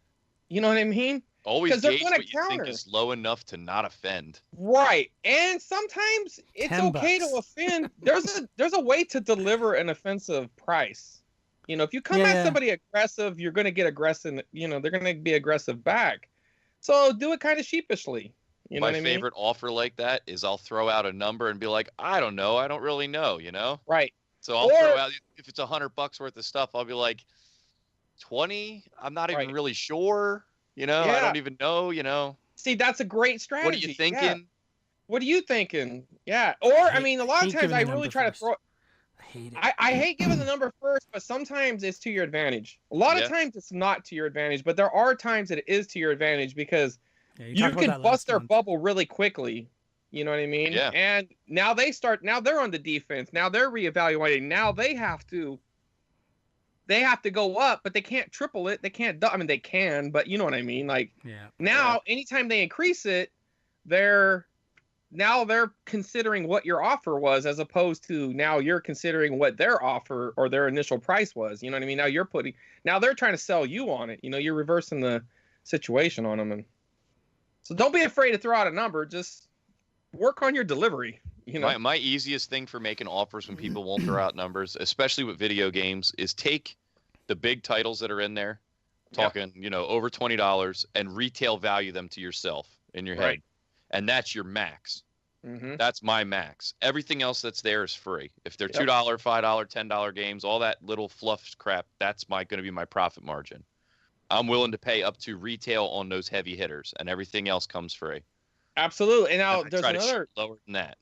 You know what I mean? Always gauge what you think is low enough to not offend. Right. And sometimes it's okay to offend. There's a way to deliver an offensive price. You know, if you come at somebody aggressive, you're going to get aggressive. You know, they're going to be aggressive back. So do it kind of sheepishly. You know what I mean? My favorite offer like that is I'll throw out a number and be like, I don't know. I don't really know, you know? Right. So I'll throw out, if it's $100 worth of stuff, I'll be like, 20? I'm not even really sure. You know, I don't even know, you know. See, that's a great strategy. What are you thinking? Yeah. What are you thinking? Yeah. Or, I mean, a lot of times I really try to throw it. I hate it. I hate giving the number first, but sometimes it's to your advantage. A lot of times it's not to your advantage, but there are times that it is to your advantage, because you can bust their bubble really quickly. You know what I mean? Yeah. And now they're on the defense. Now they're reevaluating. Now they have to go up, but they can't triple it. They can't. I mean, they can, but you know what I mean. Like now, anytime they increase it, they're considering what your offer was, as opposed to now you're considering what their offer or their initial price was. You know what I mean? Now they're trying to sell you on it. You know, you're reversing the situation on them, and so don't be afraid to throw out a number. Just work on your delivery. You know, my easiest thing for making offers when people won't throw out numbers, especially with video games, is take the big titles that are in there, talking, you know, over $20, and retail value them to yourself in your head. And that's your max. Mm-hmm. That's my max. Everything else that's there is free. If they're $2, $5, $10 games, all that little fluff crap, that's going to be my profit margin. I'm willing to pay up to retail on those heavy hitters, and everything else comes free. Absolutely. And now there's another lower than that.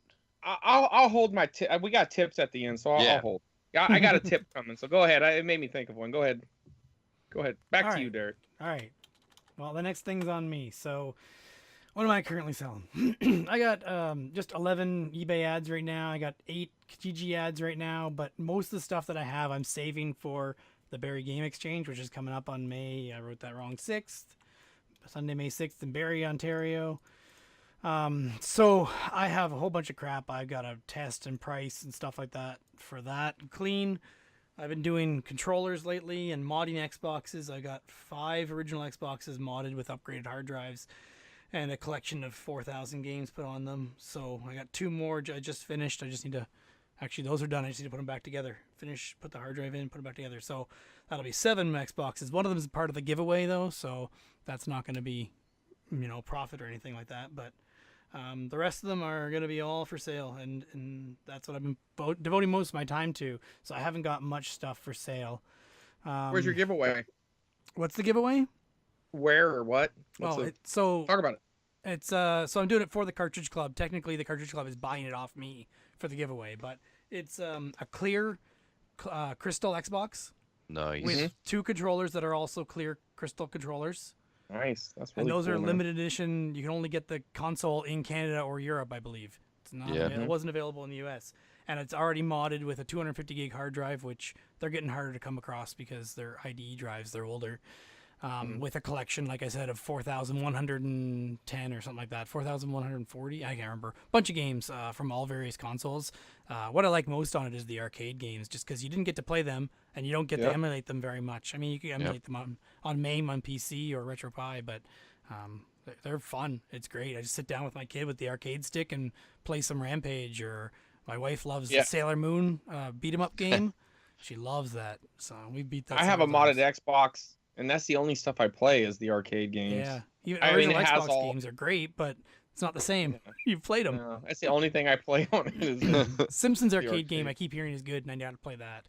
I'll hold my tip. We got tips at the end, so I'll hold. I got a tip coming, so go ahead. It made me think of one. Go ahead. Back to you, Derek. All right. Well, the next thing's on me. So what am I currently selling? I got just 11 eBay ads right now. I got 8 GG ads right now, but most of the stuff that I have, I'm saving for the Barrie Game Exchange, which is coming up on May, I wrote that wrong, 6th. Sunday, May 6th in Barrie, Ontario. So I have a whole bunch of crap I've got to test and price and stuff like that for that. Clean. I've been doing controllers lately and modding Xboxes. I got 5 original Xboxes modded with upgraded hard drives and a collection of 4,000 games put on them. So I got 2 more I just finished. I just need to, actually those are done. I just need to put them back together. Put the hard drive in, put them back together. So that'll be 7 Xboxes. One of them is part of the giveaway though, so that's not going to be, you know, profit or anything like that. But the rest of them are going to be all for sale, and that's what I've been devoting most of my time to. So I haven't got much stuff for sale. Where's your giveaway? What's the giveaway? Where or what? Talk about it. It's so I'm doing it for the Cartridge Club. Technically, the Cartridge Club is buying it off me for the giveaway, but it's a clear crystal Xbox. Nice. With 2 controllers that are also clear crystal controllers. Nice. That's really And those cool, are man. limited edition. You can only get the console in Canada or Europe, I believe. It's not. Yeah. It wasn't available in the U.S. And it's already modded with a 250 gig hard drive, which they're getting harder to come across because they're IDE drives. They're older. With a collection, like I said, of 4,110 or something like that, 4,140. I can't remember. Bunch of games from all various consoles. What I like most on it is the arcade games, just because you didn't get to play them and you don't get to emulate them very much. I mean, you can emulate them on MAME on PC or RetroPie, but they're fun. It's great. I just sit down with my kid with the arcade stick and play some Rampage, or my wife loves the Sailor Moon beat 'em up game. She loves that, so we beat that. I have a modded Xbox. And that's the only stuff I play is the arcade games. Yeah, even original Xbox games are great, but it's not the same. You've played them. No, that's the only thing I play on it. Is Simpsons arcade game I keep hearing is good, and I got to play that.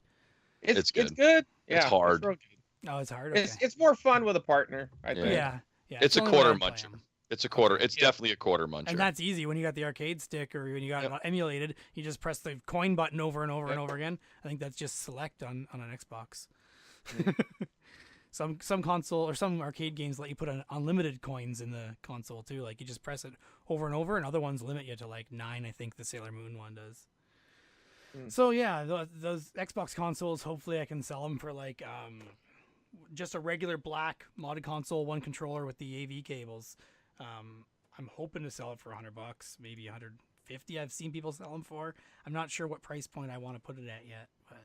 It's good. Yeah, it's hard. Oh, it's hard. Okay. It's more fun with a partner, I think. Yeah. It's a quarter muncher. It's a quarter. It's definitely a quarter muncher. And that's easy when you got the arcade stick or when you got it emulated. You just press the coin button over and over and over again. I think that's just select on an Xbox. Some console or some arcade games let you put unlimited coins in the console too. Like you just press it over and over, and other ones limit you to like 9. I think the Sailor Moon one does. So yeah, those Xbox consoles. Hopefully, I can sell them for like just a regular black modded console, one controller with the AV cables. I'm hoping to sell it for $100, maybe $150. I've seen people sell them for. I'm not sure what price point I want to put it at yet, but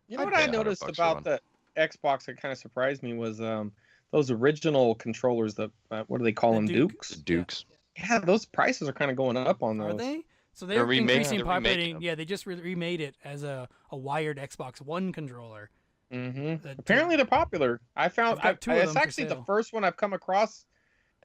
you know what I noticed about the Xbox that kind of surprised me was those original controllers. What do they call them? Dukes. Dukes. Yeah, those prices are kind of going up on those. Are they? So they're increasing popularity. Yeah, they just remade it as a wired Xbox One controller. Apparently they're popular. I found it's actually the first one I've come across.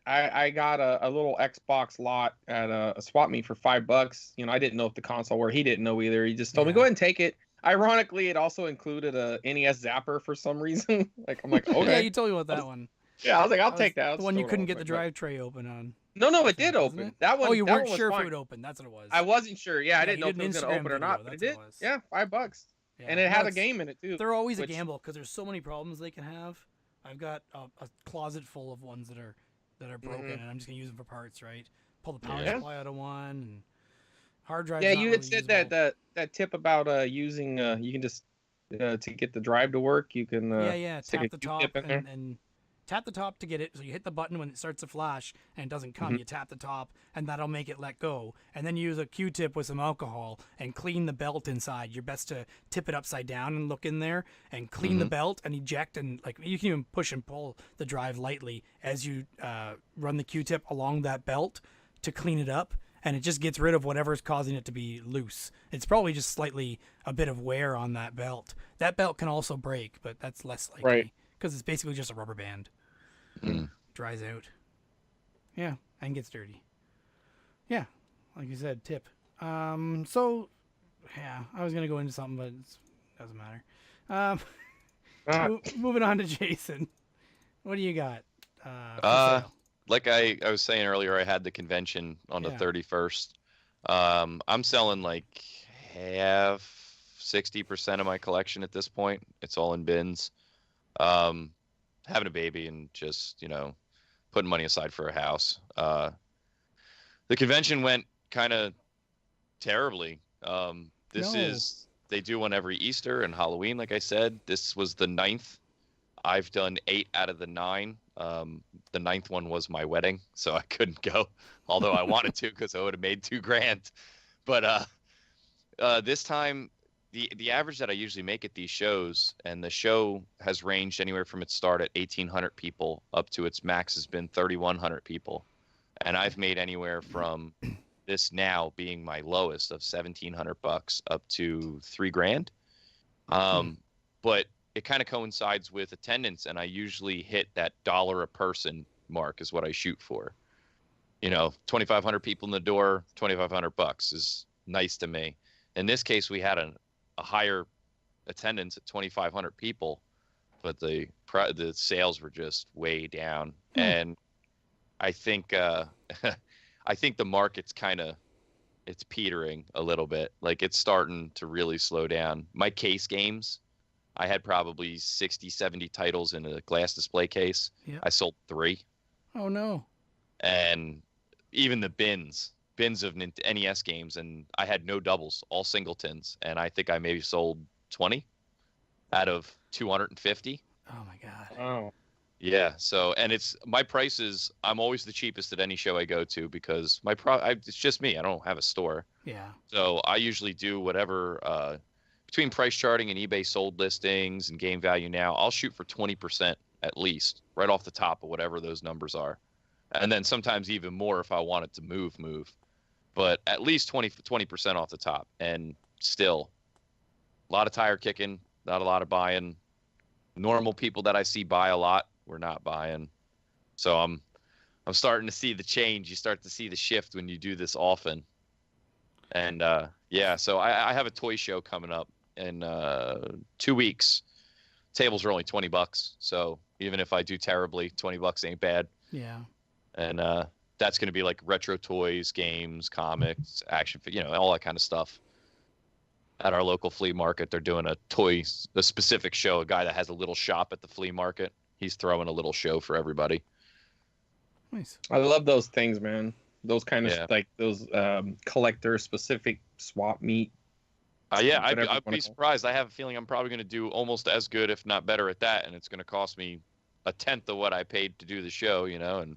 I got a little Xbox lot at a swap meet for $5. You know, I didn't know if the console were. He didn't know either. He just told me go ahead and take it. Ironically, it also included a NES Zapper for some reason. I'm like, okay. Yeah, you told me about that one. Yeah, I was like, I'll take that. The one you couldn't get the drive tray open on. No, it did open. That one. Oh, you weren't sure if it would open. That's what it was. I wasn't sure. Yeah, I didn't know if it was going to open or not, but it did. Yeah, $5. Yeah, and it had a game in it too. They're always a gamble because there's so many problems they can have. I've got a closet full of ones that are broken, and I'm just gonna use them for parts. Right? Pull the power supply out of one, and hard drive. Yeah, you had said that tip about using you can just to get the drive to work. You can tap the top and tap the top to get it. So you hit the button when it starts to flash and it doesn't come. You tap the top and that'll make it let go. And then you use a Q-tip with some alcohol and clean the belt inside. You're best to tip it upside down and look in there and clean the belt and eject. And like you can even push and pull the drive lightly as you run the Q-tip along that belt to clean it up. And it just gets rid of whatever's causing it to be loose. It's probably just slightly a bit of wear on that belt. That belt can also break, but that's less likely. Right. Because it's basically just a rubber band. Dries out. Yeah, and gets dirty. Yeah, like you said, tip. So, yeah, I was going to go into something, but it doesn't matter. Moving on to Jason. What do you got? Like I was saying earlier, I had the convention on the 31st. I'm selling like half, 60% of my collection at this point. It's all in bins. Having a baby and just, putting money aside for a house. The convention went kind of terribly. They do one every Easter and Halloween, like I said. This was the 9th. I've done 8 out of the 9. The 9th one was my wedding, so I couldn't go, although I wanted to because I would have made $2,000. But this time, the average that I usually make at these shows, and the show has ranged anywhere from its start at 1,800 people up to its max has been 3,100 people. And I've made anywhere from this now being my lowest of $1,700 up to $3,000. But it kind of coincides with attendance, and I usually hit that $1 a person mark is what I shoot for. 2,500 people in the door, $2,500 is nice to me. In this case, we had a higher attendance at 2,500 people, but the sales were just way down. And I think the market's it's petering a little bit. Like it's starting to really slow down. My case games I had probably 60, 70 titles in a glass display case. Yeah. I sold 3. Oh no. And even the bins of NES games, and I had no doubles, all singletons, and I think I maybe sold 20 out of 250. Oh my god. Oh. Yeah. So, and it's my prices. I'm always the cheapest at any show I go to because it's just me. I don't have a store. Yeah. So I usually do whatever between price charting and eBay sold listings and game value. Now I'll shoot for 20% at least right off the top of whatever those numbers are, and then sometimes even more if I want it to move. But at least 20% off the top, and still a lot of tire kicking, not a lot of buying. Normal people that I see buy a lot, we're not buying. So I'm starting to see the change. You start to see the shift when you do this often. And yeah, so I have a toy show coming up in 2 weeks. Tables are only $20, so even if I do terribly, $20 ain't bad. Yeah. And that's going to be like retro toys, games, comics, action, all that kind of stuff. At our local flea market, they're doing a specific show. A guy that has a little shop at the flea market, he's throwing a little show for everybody. Nice. I love those things, man. Those kind of like those collector specific swap meet. Yeah, I'd be surprised. I have a feeling I'm probably going to do almost as good, if not better, at that, and it's going to cost me 1/10 of what I paid to do the show, and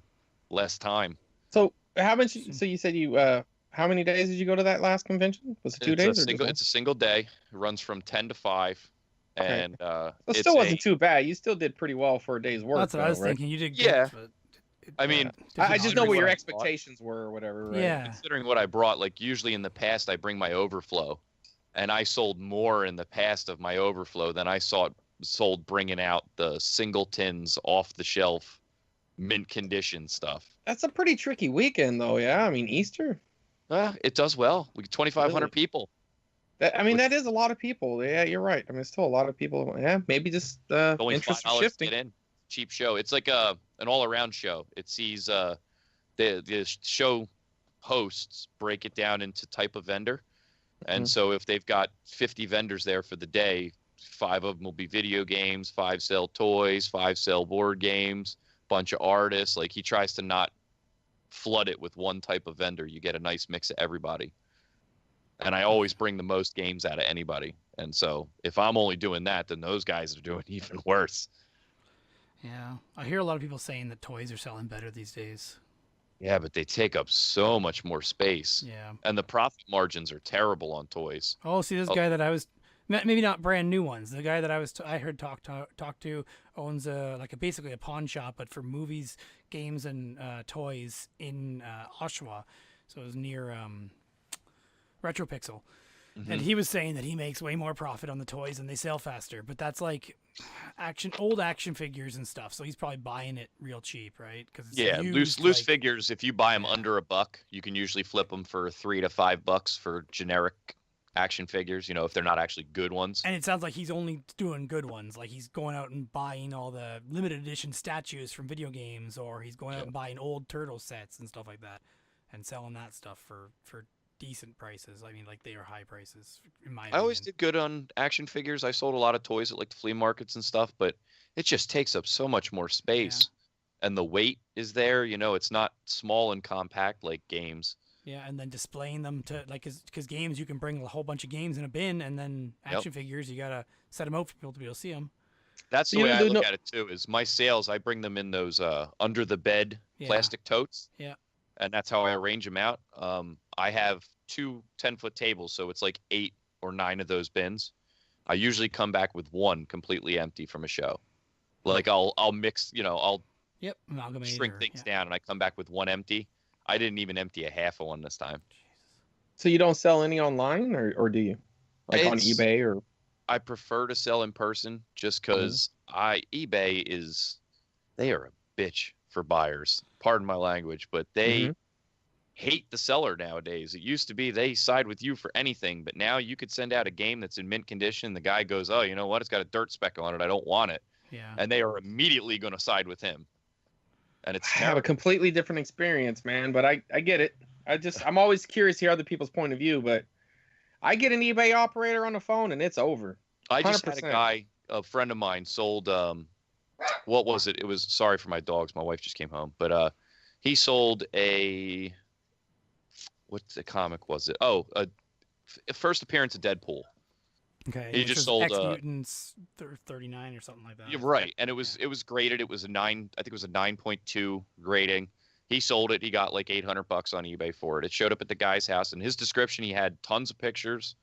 less time. So how much? So you said you how many days did you go to that last convention? Was it 2 days? It's a single day. It runs from 10 to 5. Okay. And it still wasn't too bad. You still did pretty well for a day's work. That's what I was thinking. You did good. Yeah. But I mean, I just know what your expectations were or whatever, right? Yeah. Considering what I brought, like usually in the past I bring my overflow, and I sold more in the past of my overflow than I sold bringing out the single tins off the shelf, mint condition stuff. That's a pretty tricky weekend, though. Yeah, I mean Easter. It does well. We get 2,500 people. That is a lot of people. Yeah, you're right. I mean, it's still a lot of people. Yeah, maybe just interest shifting. To get in. Cheap show. It's like an all-around show. It sees the show hosts break it down into type of vendor, and so if they've got 50 vendors there for the day, 5 of them will be video games, 5 sell toys, 5 sell board games, bunch of artists. Like he tries to not flood it with one type of vendor. You get a nice mix of everybody. And I always bring the most games out of anybody. And so if I'm only doing that, then those guys are doing even worse. Yeah. I hear a lot of people saying that toys are selling better these days. Yeah, but they take up so much more space. Yeah. And the profit margins are terrible on toys. Oh, see, this guy that I was, maybe not brand new ones. The guy that I heard talk to owns basically a pawn shop, but for movies, games, and toys in Oshawa. So it was near RetroPixel. Mm-hmm. And he was saying that he makes way more profit on the toys and they sell faster. But that's like old action figures and stuff. So he's probably buying it real cheap, right? Loose figures. If you buy them under $1, you can usually flip them for $3 to $5 for generic action figures, if they're not actually good ones. And it sounds like he's only doing good ones. Like he's going out and buying all the limited edition statues from video games, or he's going out and buying old turtle sets and stuff like that and selling that stuff for decent prices. I mean, like they are high prices in my opinion. I always did good on action figures. I sold a lot of toys at like the flea markets and stuff, but it just takes up so much more space. Yeah. And the weight is there, it's not small and compact like games. Yeah, and then displaying them to because games, you can bring a whole bunch of games in a bin, and then action figures, you gotta set them out for people to be able to see them. That's the way I look at it too. Is my sales, I bring them in those under the bed plastic totes. Yeah, and that's how I arrange them out. I have 2 10-foot tables, so it's like 8 or 9 of those bins. I usually come back with one completely empty from a show. Like I'll mix, I'll shrink things down, and I come back with one empty. I didn't even empty a half of one this time. So you don't sell any online, or do you? Like on eBay or? I prefer to sell in person just because eBay they are a bitch for buyers. Pardon my language, but they hate the seller nowadays. It used to be they side with you for anything, but now you could send out a game that's in mint condition. The guy goes, oh, you know what? It's got a dirt speck on it. I don't want it. Yeah. And they are immediately going to side with him. And I have a completely different experience, man, but I get it. I'm always curious to hear other people's point of view, but I get an eBay operator on the phone and it's over. 100%. I just had a guy a friend of mine sold what was it? It was, sorry for my dogs. My wife just came home, but he sold a, what the comic was it? Oh, a first appearance of Deadpool. Okay. He just sold X-Mutants 39 or something like that. Yeah, right, and it was graded. It was a 9. I think it was a 9.2 grading. He sold it. He got like $800 on eBay for it. It showed up at the guy's house. In his description, he had tons of pictures,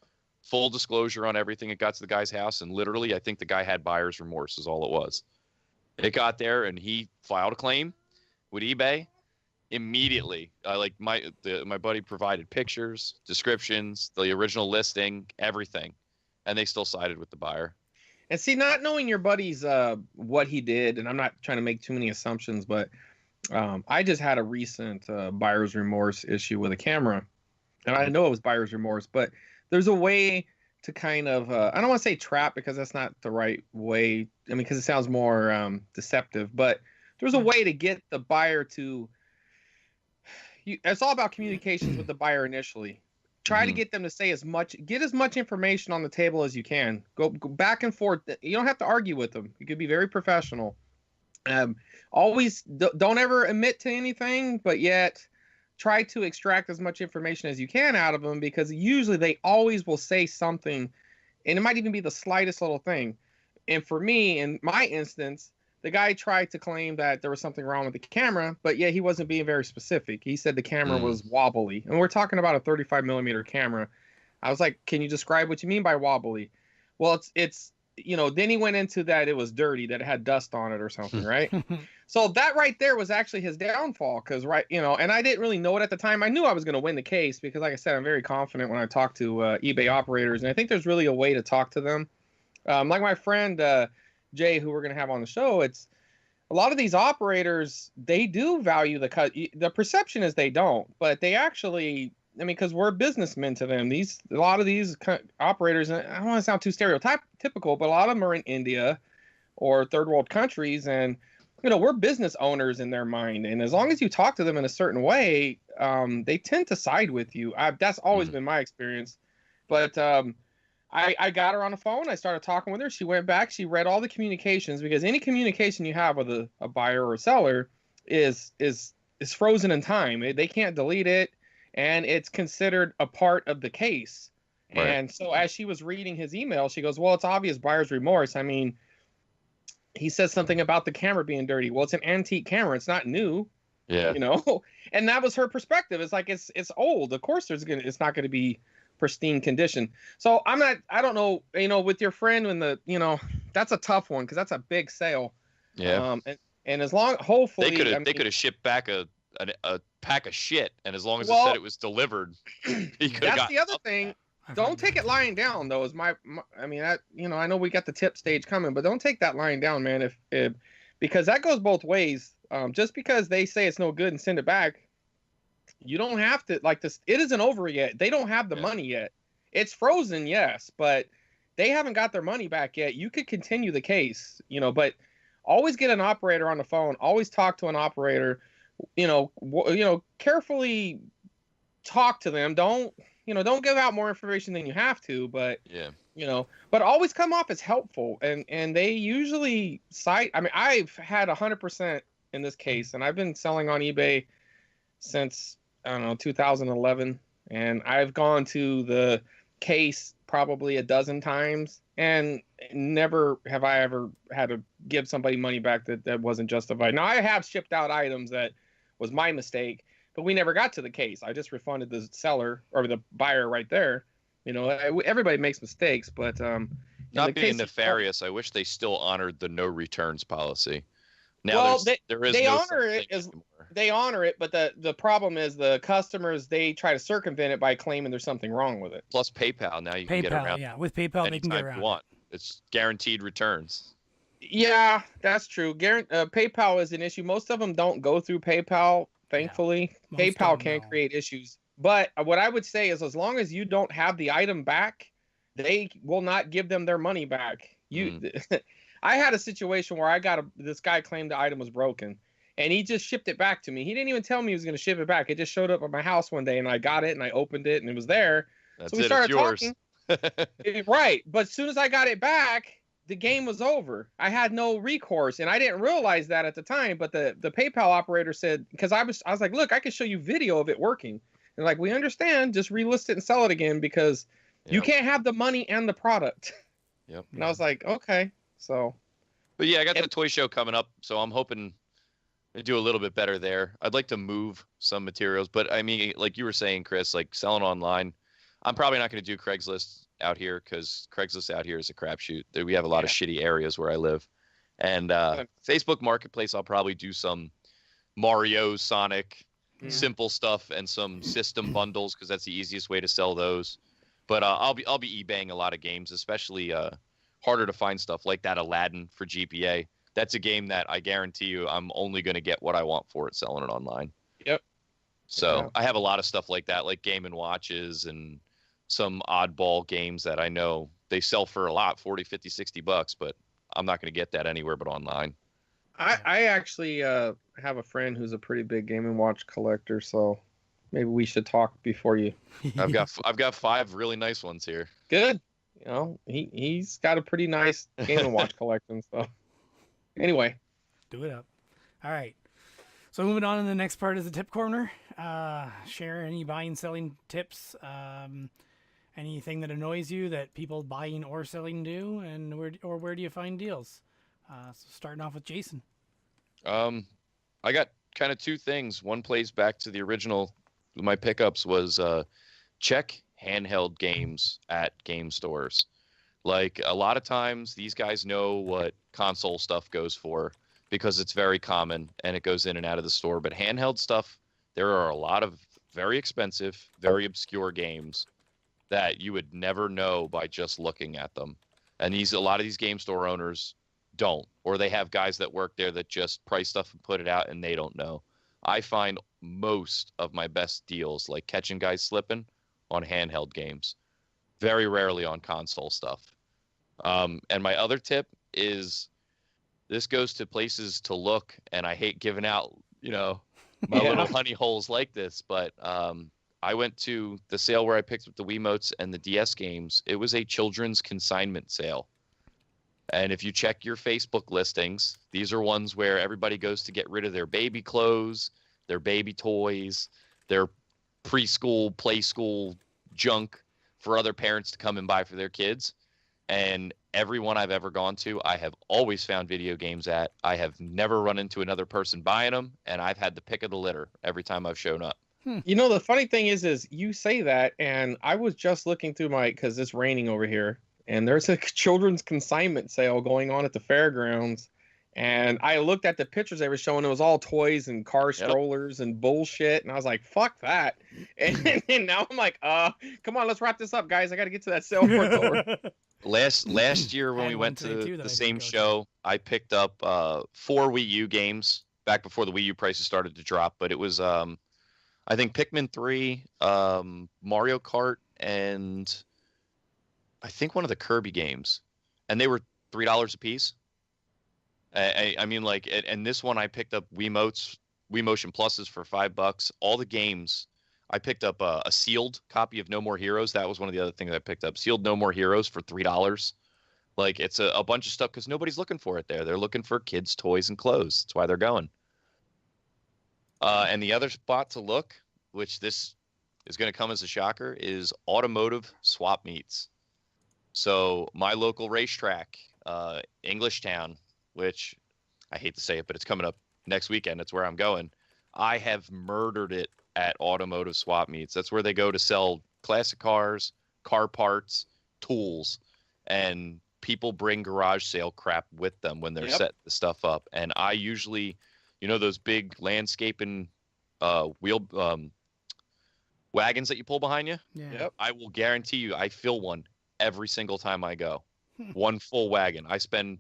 full disclosure on everything. It got to the guy's house, and literally, I think the guy had buyer's remorse. Is all it was. It got there, and he filed a claim with eBay immediately. My buddy provided pictures, descriptions, the original listing, everything. And they still sided with the buyer. And see, not knowing your buddy's what he did, and I'm not trying to make too many assumptions, but I just had a recent buyer's remorse issue with a camera. And I know it was buyer's remorse, but there's a way to kind of, I don't want to say trap because that's not the right way. I mean, because it sounds more deceptive, but there's a way to get the buyer to, it's all about communications with the buyer initially. Try to get them to say get as much information on the table as you can. Go back and forth. You don't have to argue with them. You could be very professional. Always don't ever admit to anything, but yet try to extract as much information as you can out of them, because usually they always will say something, and it might even be the slightest little thing. And for me, in my instance, the guy tried to claim that there was something wrong with the camera, but yeah, he wasn't being very specific. He said the camera was wobbly, and we're talking about a 35 millimeter camera. I was like, can you describe what you mean by wobbly? Well, it's then he went into that it was dirty, that it had dust on it or something, right? So that right there was actually his downfall, because and I didn't really know it at the time. I knew I was going to win the case because, like I said, I'm very confident when I talk to eBay operators, and I think there's really a way to talk to them. Like my friend Jay, who we're going to have on the show, it's a lot of these operators, they do value the cut. The perception is they don't, but they actually, I mean, because we're businessmen to them. A lot of these operators, and I don't want to sound too stereotypical, but a lot of them are in India or third world countries, and we're business owners in their mind. And as long as you talk to them in a certain way, they tend to side with you. That's always been my experience. But I got her on the phone. I started talking with her. She went back. She read all the communications, because any communication you have with a buyer or a seller is frozen in time. They can't delete it, and it's considered a part of the case. Right. And so as she was reading his email, she goes, well, it's obvious buyer's remorse. I mean, he says something about the camera being dirty. Well, it's an antique camera. It's not new. Yeah. And that was her perspective. It's like, it's old. Of course it's not going to be pristine condition. So I don't know, with your friend, when that's a tough one, because that's a big sale. Yeah. And as long, hopefully they could have shipped back a pack of shit, and as long as it said it was delivered, he could have got. That's the other thing. Don't take it lying down, though. Is I know we got the tip stage coming, but don't take that lying down, man. If because that goes both ways. Just because they say it's no good and send it back, you don't have to, like, this. It isn't over yet. They don't have the money yet. It's frozen, yes, but they haven't got their money back yet. You could continue the case, but always get an operator on the phone. Always talk to an operator. Carefully talk to them. Don't give out more information than you have to, but but always come off as helpful. And they usually cite. I mean, I've had 100% in this case, and I've been selling on eBay since 2011, and I've gone to the case probably a dozen times, and never have I ever had to give somebody money back that wasn't justified. Now, I have shipped out items that was my mistake, but we never got to the case. I just refunded the seller or the buyer right there. Everybody makes mistakes, but not being nefarious, I wish they still honored the no returns policy. Now, they honor it, but the problem is the customers, they try to circumvent it by claiming there's something wrong with it. Plus PayPal, now you can get around. Yeah, with PayPal they can get around. You want. It's guaranteed returns. Yeah, that's true. PayPal is an issue. Most of them don't go through PayPal, thankfully. Yeah, PayPal can create issues. But what I would say is, as long as you don't have the item back, they will not give them their money back. I had a situation where this guy claimed the item was broken, and he just shipped it back to me. He didn't even tell me he was going to ship it back. It just showed up at my house one day, and I got it, and I opened it, and it was there. So we started talking. Right. But as soon as I got it back, the game was over. I had no recourse, and I didn't realize that at the time. But the PayPal operator said, because I was like, look, I can show you video of it working. And like, we understand, just relist it and sell it again because you can't have the money and the product. Yep. And I was like, okay, so. But yeah, I got the toy show coming up, so I'm hoping to do a little bit better there. I'd like to move some materials, but I mean, like you were saying, Chris, like selling online, I'm probably not going to do Craigslist out here because Craigslist out here is a crapshoot. We have a lot of shitty areas where I live. And Facebook Marketplace, I'll probably do some Mario, Sonic, simple stuff, and some system bundles because that's the easiest way to sell those. But I'll be eBaying a lot of games, especially harder to find stuff like that Aladdin for GPA. That's a game that I guarantee you I'm only going to get what I want for it selling it online. Yep. So I have a lot of stuff like that, like Game & Watches and some oddball games that I know they sell for a lot, 40, 50, 60 bucks, but I'm not going to get that anywhere but online. I actually have a friend who's a pretty big Game & Watch collector, so maybe we should talk before you. I've got 5 really nice ones here. Good. You know, he's got a pretty nice Game & Watch collection, so anyway. Do it up. All right. So moving on to the next part is the tip corner. Share any buying, selling tips. Anything that annoys you that people buying or selling do, and where do you find deals? So starting off with Jason. I got kind of 2 things. One plays back to the original. My pickups was check handheld games at game stores. Like a lot of times these guys know what console stuff goes for because it's very common and it goes in and out of the store. But handheld stuff, there are a lot of very expensive, very obscure games that you would never know by just looking at them. And a lot of these game store owners don't, or they have guys that work there that just price stuff and put it out and they don't know. I find most of my best deals, like catching guys slipping, on handheld games, very rarely on console stuff. And my other tip is, this goes to places to look, and I hate giving out, my little honey holes like this, but I went to the sale where I picked up the Wiimotes and the DS games. It was a children's consignment sale. And if you check your Facebook listings, these are ones where everybody goes to get rid of their baby clothes, their baby toys, their preschool, play school junk for other parents to come and buy for their kids. And every one I've ever gone to, I have always found video games at. I have never run into another person buying them, and I've had the pick of the litter every time I've shown up. You know, the funny thing is you say that, and I was just looking through because it's raining over here, and there's a children's consignment sale going on at the fairgrounds. And I looked at the pictures they were showing. It was all toys and car strollers and bullshit. And I was like, fuck that. And now I'm like, come on, let's wrap this up, guys. I got to get to that sale before it's over. Last year when we went to the same show, I picked up 4 Wii U games back before the Wii U prices started to drop. But it was, I think, Pikmin 3, Mario Kart, and I think one of the Kirby games. And they were $3 a piece. I mean, like, and this one I picked up Wiimotes, Wii Motion Pluses for $5. All the games, I picked up a sealed copy of No More Heroes. That was one of the other things I picked up. Sealed No More Heroes for $3. Like, it's a bunch of stuff because nobody's looking for it there. They're looking for kids' toys and clothes. That's why they're going. And the other spot to look, which this is going to come as a shocker, is automotive swap meets. So my local racetrack, Englishtown, which I hate to say it, but it's coming up next weekend. It's where I'm going. I have murdered it at automotive swap meets. That's where they go to sell classic cars, car parts, tools, and people bring garage sale crap with them when they're setting the stuff up. And I usually, those big landscaping wagons that you pull behind you? Yeah. Yep. I will guarantee you I fill one every single time I go. One full wagon. I spend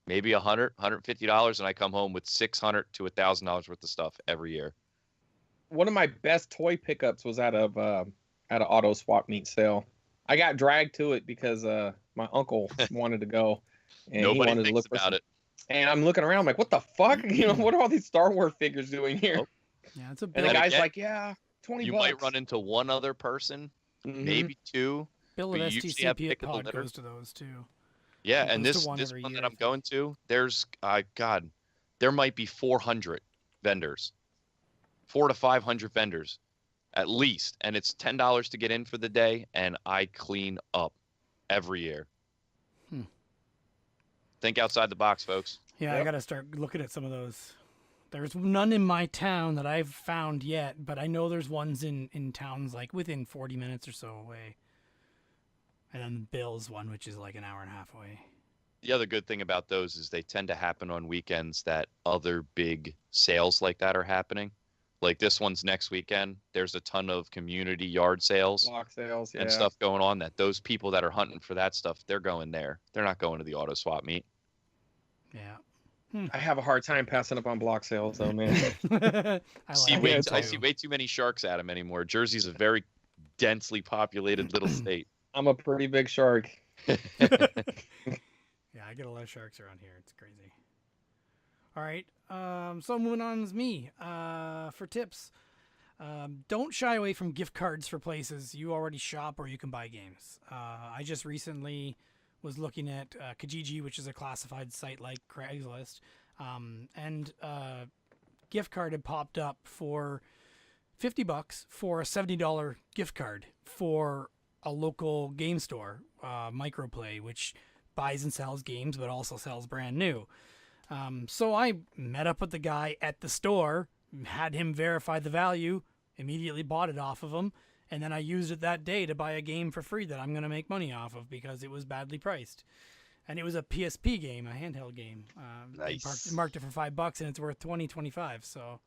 maybe $100, $150, and I come home with $600 to $1,000 worth of stuff every year. One of my best toy pickups was at an auto swap meet sale. I got dragged to it because my uncle wanted to go, and Nobody he wanted thinks to look about it. And I'm looking around, I'm like, what the fuck? What are all these Star Wars figures doing here? Oh. Yeah, it's a And the bill. guy's like, yeah, $20. You might run into one other person, maybe 2. Bill of but you usually have STCP pick of the pod litter. goes to those too. Yeah, and this one that I'm going to, there's God, there might be 400 vendors, 400 to 500 vendors, at least, and it's $10 to get in for the day, and I clean up every year. Think outside the box, folks. Yeah, I got to start looking at some of those. There's none in my town that I've found yet, but I know there's ones in towns like within 40 minutes or so away. And then Bill's one, which is like an hour and a half away. The other good thing about those is they tend to happen on weekends that other big sales like that are happening. Like this one's next weekend. There's a ton of community yard sales, block sales, and stuff going on that those people that are hunting for that stuff, they're going there. They're not going to the auto swap meet. Yeah. I have a hard time passing up on block sales, though, man. I see way too many sharks at them anymore. Jersey's a very densely populated little state. I'm a pretty big shark. Yeah, I get a lot of sharks around here. It's crazy. All right. So moving on is me. For tips, don't shy away from gift cards for places you already shop or you can buy games. I just recently was looking at Kijiji, which is a classified site like Craigslist, and gift card had popped up for $50 for a $70 gift card for a local game store, Microplay, which buys and sells games but also sells brand new. So I met up with the guy at the store, had him verify the value, immediately bought it off of him, and then I used it that day to buy a game for free that I'm going to make money off of because it was badly priced. And it was a PSP game, a handheld game. Nice. Marked it for $5 and it's worth $20-$25. So,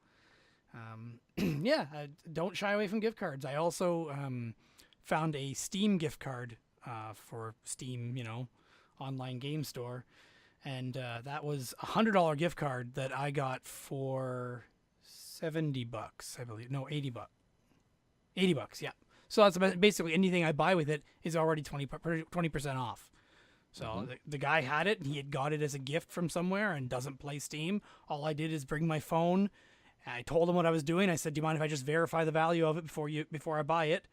yeah, don't shy away from gift cards. I also found a Steam gift card for Steam, online game store. And that was a $100 gift card that I got for $70, I believe. No, $80. $80, yeah. So that's basically anything I buy with it is already 20% off. So the guy had it, and he had got it as a gift from somewhere and doesn't play Steam. All I did is bring my phone. I told him what I was doing. I said, do you mind if I just verify the value of it before I buy it?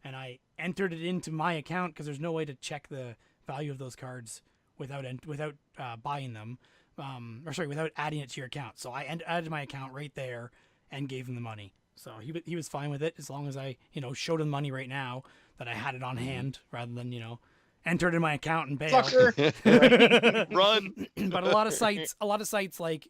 And I entered it into my account because there's no way to check the value of those cards without buying them, without adding it to your account. So I added my account right there and gave him the money. So he was fine with it as long as I showed him money right now that I had it on hand rather than enter it in my account and bail. Sucker. Run. But a lot of sites like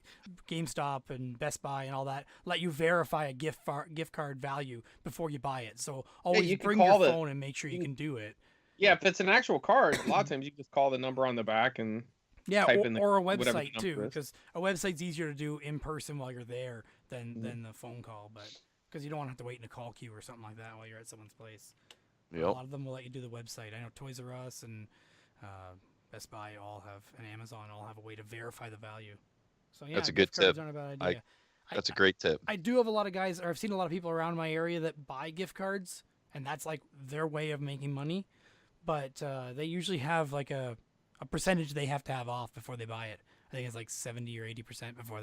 GameStop and Best Buy and all that let you verify a gift card value before you buy it. So always bring your phone and make sure you can do it. Yeah, if it's an actual card, a lot of times you just call the number on the back and type in or a website too, because a website's easier to do in person while you're there than the phone call, but because you don't want to have to wait in a call queue or something like that while you're at someone's place. Yep. A lot of them will let you do the website. I know Toys R Us and Best Buy and Amazon all have a way to verify the value. So yeah, that's a good tip. Aren't a bad idea. That's a great tip. I do have a lot of guys, or I've seen a lot of people around my area that buy gift cards, and that's like their way of making money. But they usually have like a percentage they have to have off before they buy it. I think it's like 70 or 80% before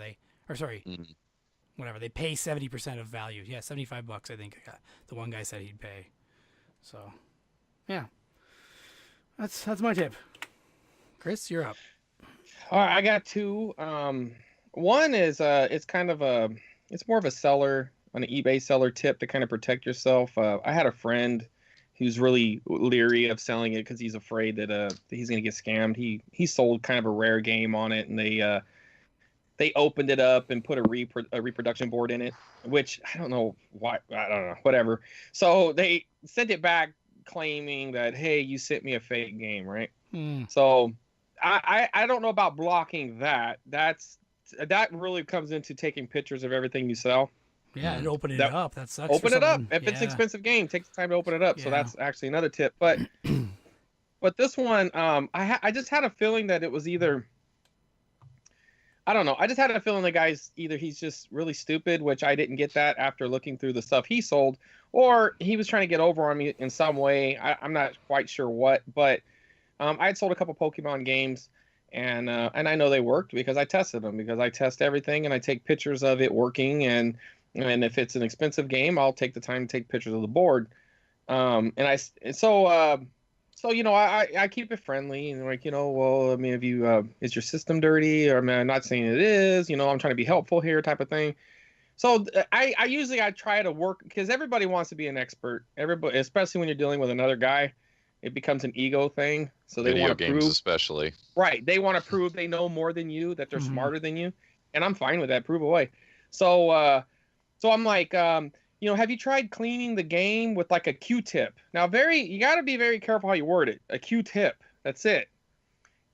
whatever. They pay 70% of value. Yeah, $75, I think the one guy said he'd pay. So, yeah. That's my tip. Chris, you're up. All right, I got two. One is it's more of a seller, an eBay seller tip to kind of protect yourself. I had a friend who's really leery of selling it because he's afraid that he's going to get scammed. He sold kind of a rare game on it, and they opened it up and put a reproduction board in it, which I don't know why. I don't know, whatever. So they sent it back claiming that, hey, you sent me a fake game, right? So I don't know about blocking that. That really comes into taking pictures of everything you sell. Yeah, and opening it up. That sucks. Open it up. If it's an expensive game, take the time to open it up. Yeah. So that's actually another tip. But this one, I just had a feeling that it was either, I don't know. I just had a feeling the guy's either he's just really stupid, which I didn't get that after looking through the stuff he sold, or he was trying to get over on me in some way. I'm not quite sure what, but I had sold a couple Pokemon games, and I know they worked because I tested them, because I test everything and I take pictures of it working, and if it's an expensive game, I'll take the time to take pictures of the board. So So, I keep it friendly and like, well, I mean, if you, is your system dirty? Or, I mean, I'm not saying it is, I'm trying to be helpful here type of thing. So I usually try to work because everybody wants to be an expert. Everybody, especially when you're dealing with another guy, it becomes an ego thing. So they want to prove, especially. Right. They want to prove they know more than you, that they're smarter than you. And I'm fine with that. Prove away. So, so I'm like, have you tried cleaning the game with like a Q-tip? Now, you got to be very careful how you word it. A Q-tip. That's it.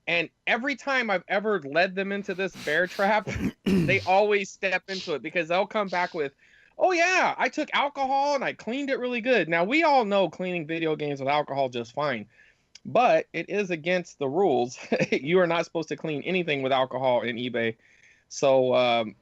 And every time I've ever led them into this bear trap, they always step into it because they'll come back with, oh, yeah, I took alcohol and I cleaned it really good. Now, we all know cleaning video games with alcohol just fine, but it is against the rules. You are not supposed to clean anything with alcohol in eBay. So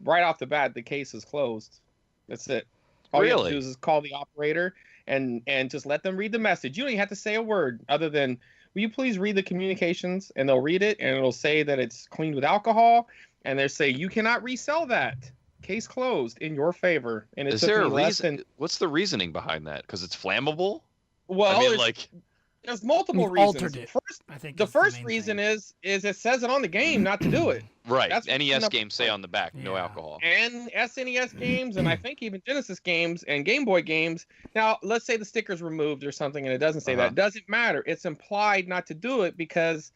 right off the bat, the case is closed. That's it. All you have to do is call the operator and just let them read the message. You don't even have to say a word other than, will you please read the communications? And they'll read it, and it'll say that it's cleaned with alcohol, and they'll say, you cannot resell that. Case closed in your favor. And is there a reason? What's the reasoning behind that? Because it's flammable? Well, I mean, there's multiple reasons. The first reason is it says it on the game not to do it. Right. That's NES games say on the back, no alcohol. And SNES games, and I think even Genesis games and Game Boy games. Now, let's say the sticker's removed or something, and it doesn't say that. It doesn't matter. It's implied not to do it because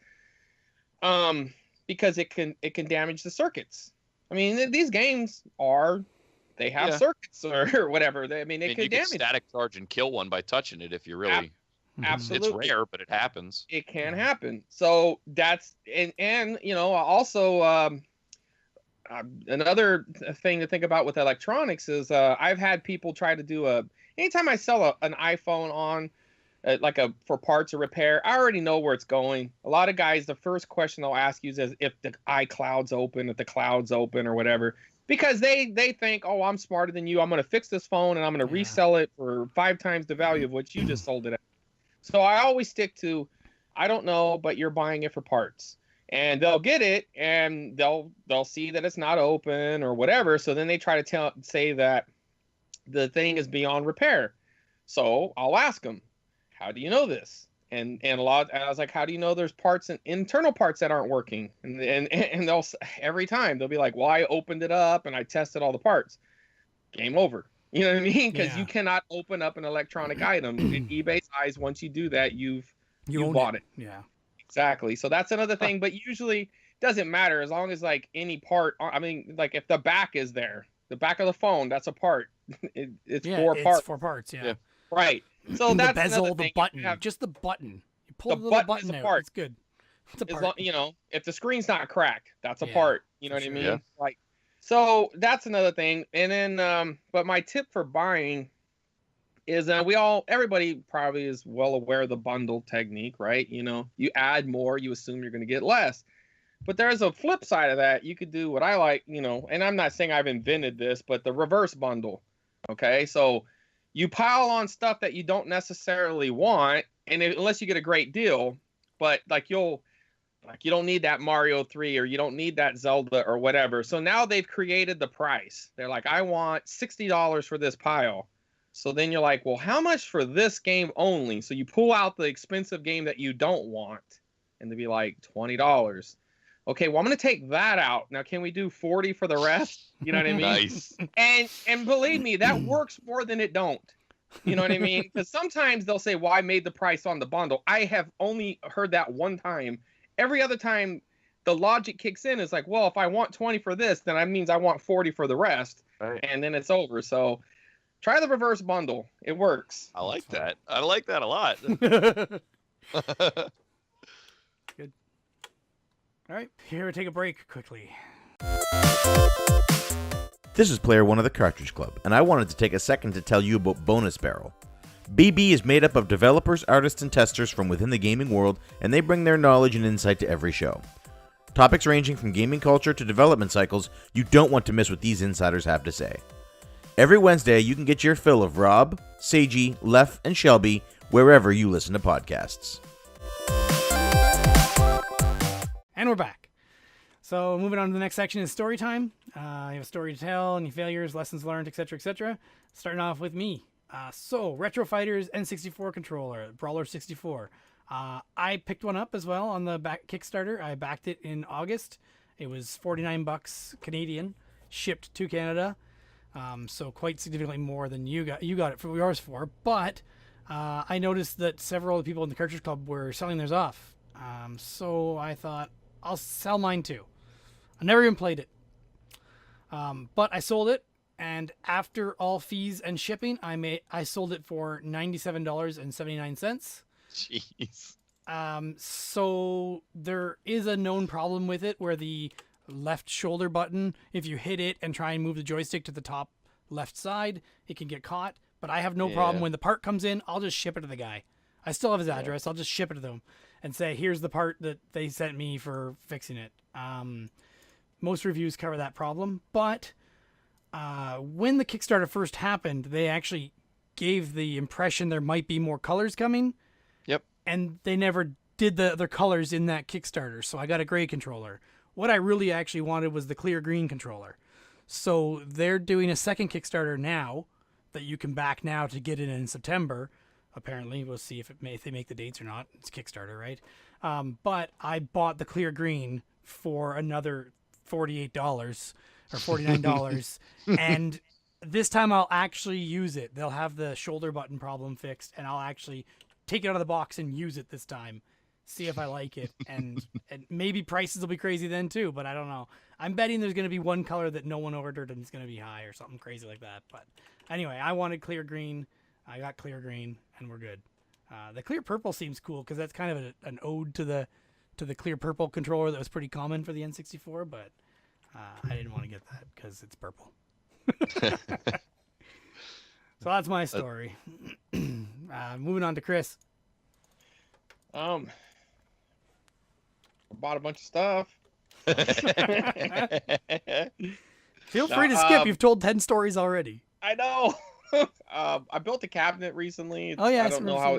it can damage the circuits. I mean, these games they have circuits or whatever. It could damage. You can static charge and kill one by touching it if you really. Absolutely. It's rare, but it happens. It can happen. So that's and also another thing to think about with electronics is I've had people try to do anytime I sell an iPhone on for parts or repair, I already know where it's going. A lot of guys, the first question they'll ask you is if the iCloud's open, if the cloud's open or whatever. Because they think, oh, I'm smarter than you. I'm going to fix this phone and I'm going to resell it for 5 times the value of what you just sold it at. So I always stick to, I don't know, but you're buying it for parts. And they'll get it, and they'll see that it's not open or whatever. So then they try to say that the thing is beyond repair. So I'll ask them, how do you know this? And I was like, how do you know there's parts and internal parts that aren't working? And they'll every time they'll be like, well, I opened it up and I tested all the parts. Game over. You know what I mean? Because you cannot open up an electronic item. In eBay's eyes, once you do that, you've bought it. Yeah. Exactly. So that's another thing. But usually it doesn't matter as long as like any part. I mean, like if the back is there, the back of the phone, that's a part. It's 4 parts. It's 4 parts. Yeah. Right. So that's the bezel, another the thing. button, just the button. You pull the little button out. Part. It's good. It's a part. If the screen's not cracked, that's a part. You know what I mean? Yeah. Like. So that's another thing. And then, but my tip for buying is everybody probably is well aware of the bundle technique, right? You add more, you assume you're going to get less. But there's a flip side of that. You could do what I like, and I'm not saying I've invented this, but the reverse bundle. Okay. So you pile on stuff that you don't necessarily want, and unless you get a great deal, but you don't need that Mario 3 or you don't need that Zelda or whatever. So now they've created the price. They're like, I want $60 for this pile. So then you're like, well, how much for this game only? So you pull out the expensive game that you don't want and they'd be like $20. Okay, well, I'm going to take that out. Now, can we do 40 for the rest? You know what I mean? Nice. And believe me, that works more than it don't. You know what I mean? Because sometimes they'll say, well, I made the price on the bundle. I have only heard that one time. Every other time the logic kicks in, it's like, well, if I want 20 for this, then that means I want 40 for the rest. Right. And then it's over. So try the reverse bundle. It works. I like that. I like that a lot. Good. All right. Here, we'll take a break quickly. This is Player One of the Cartridge Club, and I wanted to take a second to tell you about Bonus Barrel. BB is made up of developers, artists, and testers from within the gaming world, and they bring their knowledge and insight to every show. Topics ranging from gaming culture to development cycles, you don't want to miss what these insiders have to say. Every Wednesday, you can get your fill of Rob, Seiji, Lef, and Shelby wherever you listen to podcasts. And we're back. So moving on to the next section is story time. You have a story to tell, any failures, lessons learned, etc., etc. Starting off with me. So, Retro Fighters N64 controller, Brawler 64. I picked one up as well on the back Kickstarter. I backed it in August. It was $49 Canadian, shipped to Canada. So quite significantly more than you got it for yours for. But I noticed that several of the people in the Cartridge Club were selling theirs off. So I thought I'll sell mine too. I never even played it. But I sold it, and after all fees and shipping, I sold it for $97.79. Jeez. So there is a known problem with it where the left shoulder button, if you hit it and try and move the joystick to the top left side, it can get caught. But I have no problem when the part comes in. I'll just ship it to the guy. I still have his address. I'll just ship it to them and say, here's the part that they sent me for fixing it. Most reviews cover that problem, but when the Kickstarter first happened, they actually gave the impression there might be more colors coming. Yep. And they never did the other colors in that Kickstarter, so I got a gray controller. What I really actually wanted was the clear green controller. So they're doing a second Kickstarter now that you can back now to get it in September. Apparently, we'll see if they make the dates or not. It's Kickstarter, right? But I bought the clear green for another $48 or $49, and this time I'll actually use it. They'll have the shoulder button problem fixed, and I'll actually take it out of the box and use it this time. See if I like it, and maybe prices will be crazy then too, but I don't know. I'm betting there's going to be one color that no one ordered and it's going to be high or something crazy like that. But anyway, I wanted clear green. I got clear green, and we're good. The clear purple seems cool because that's kind of an ode to the clear purple controller that was pretty common for the N64, but I didn't want to get that because it's purple. So that's my story. Moving on to Chris. I bought a bunch of stuff. Feel free to skip. You've told 10 stories already. I know. I built a cabinet recently. Oh yeah, I don't know how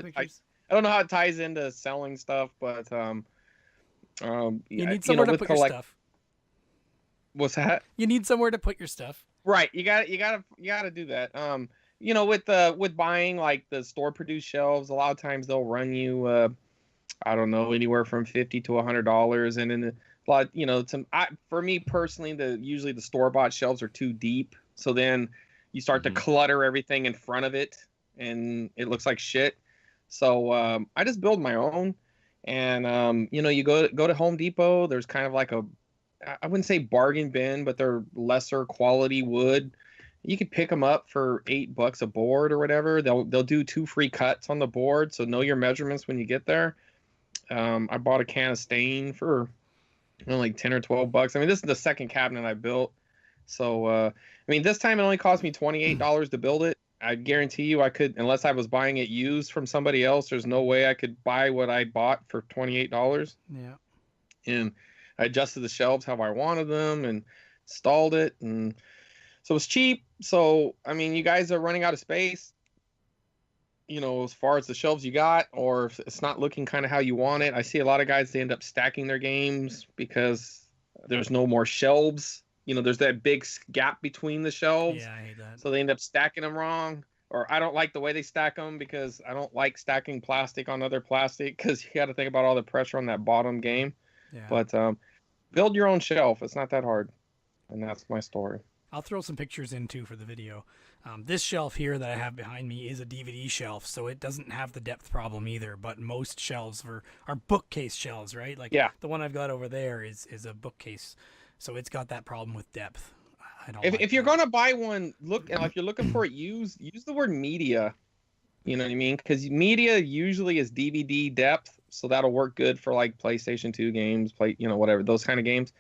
it ties into selling stuff, but you need somewhere to put your stuff. What's that? You need somewhere to put your stuff. Right. You got to do that. With buying like the store produced shelves, a lot of times they'll run you I don't know, anywhere from $50 to $100, and in a lot, for me personally, usually the store bought shelves are too deep, so then you start to clutter everything in front of it, and it looks like shit. So I just build my own, and you go to Home Depot. There's kind of like I wouldn't say bargain bin, but they're lesser quality wood. You could pick them up for $8 a board or whatever. They'll do 2 free cuts on the board, so know your measurements when you get there. I bought a can of stain for like $10 or $12. I mean, this is the second cabinet I built. So, this time it only cost me $28 to build it. I guarantee you I could, unless I was buying it used from somebody else, there's no way I could buy what I bought for $28. Yeah. And I adjusted the shelves how I wanted them and installed it. And so it's cheap. So, you guys are running out of space, as far as the shelves you got, or if it's not looking kind of how you want it. I see a lot of guys, they end up stacking their games because there's no more shelves. There's that big gap between the shelves. Yeah, I hate that. So they end up stacking them wrong. Or I don't like the way they stack them because I don't like stacking plastic on other plastic because you got to think about all the pressure on that bottom game. Yeah. But build your own shelf. It's not that hard. And that's my story. I'll throw some pictures in too for the video. This shelf here that I have behind me is a DVD shelf, so it doesn't have the depth problem either. But most shelves are bookcase shelves, right? Like the one I've got over there is a bookcase, so it's got that problem with depth. I don't. If you're gonna buy one, if you're looking for it, use the word media. You know what I mean? Because media usually is DVD depth, so that'll work good for like PlayStation 2 games, whatever those kind of games.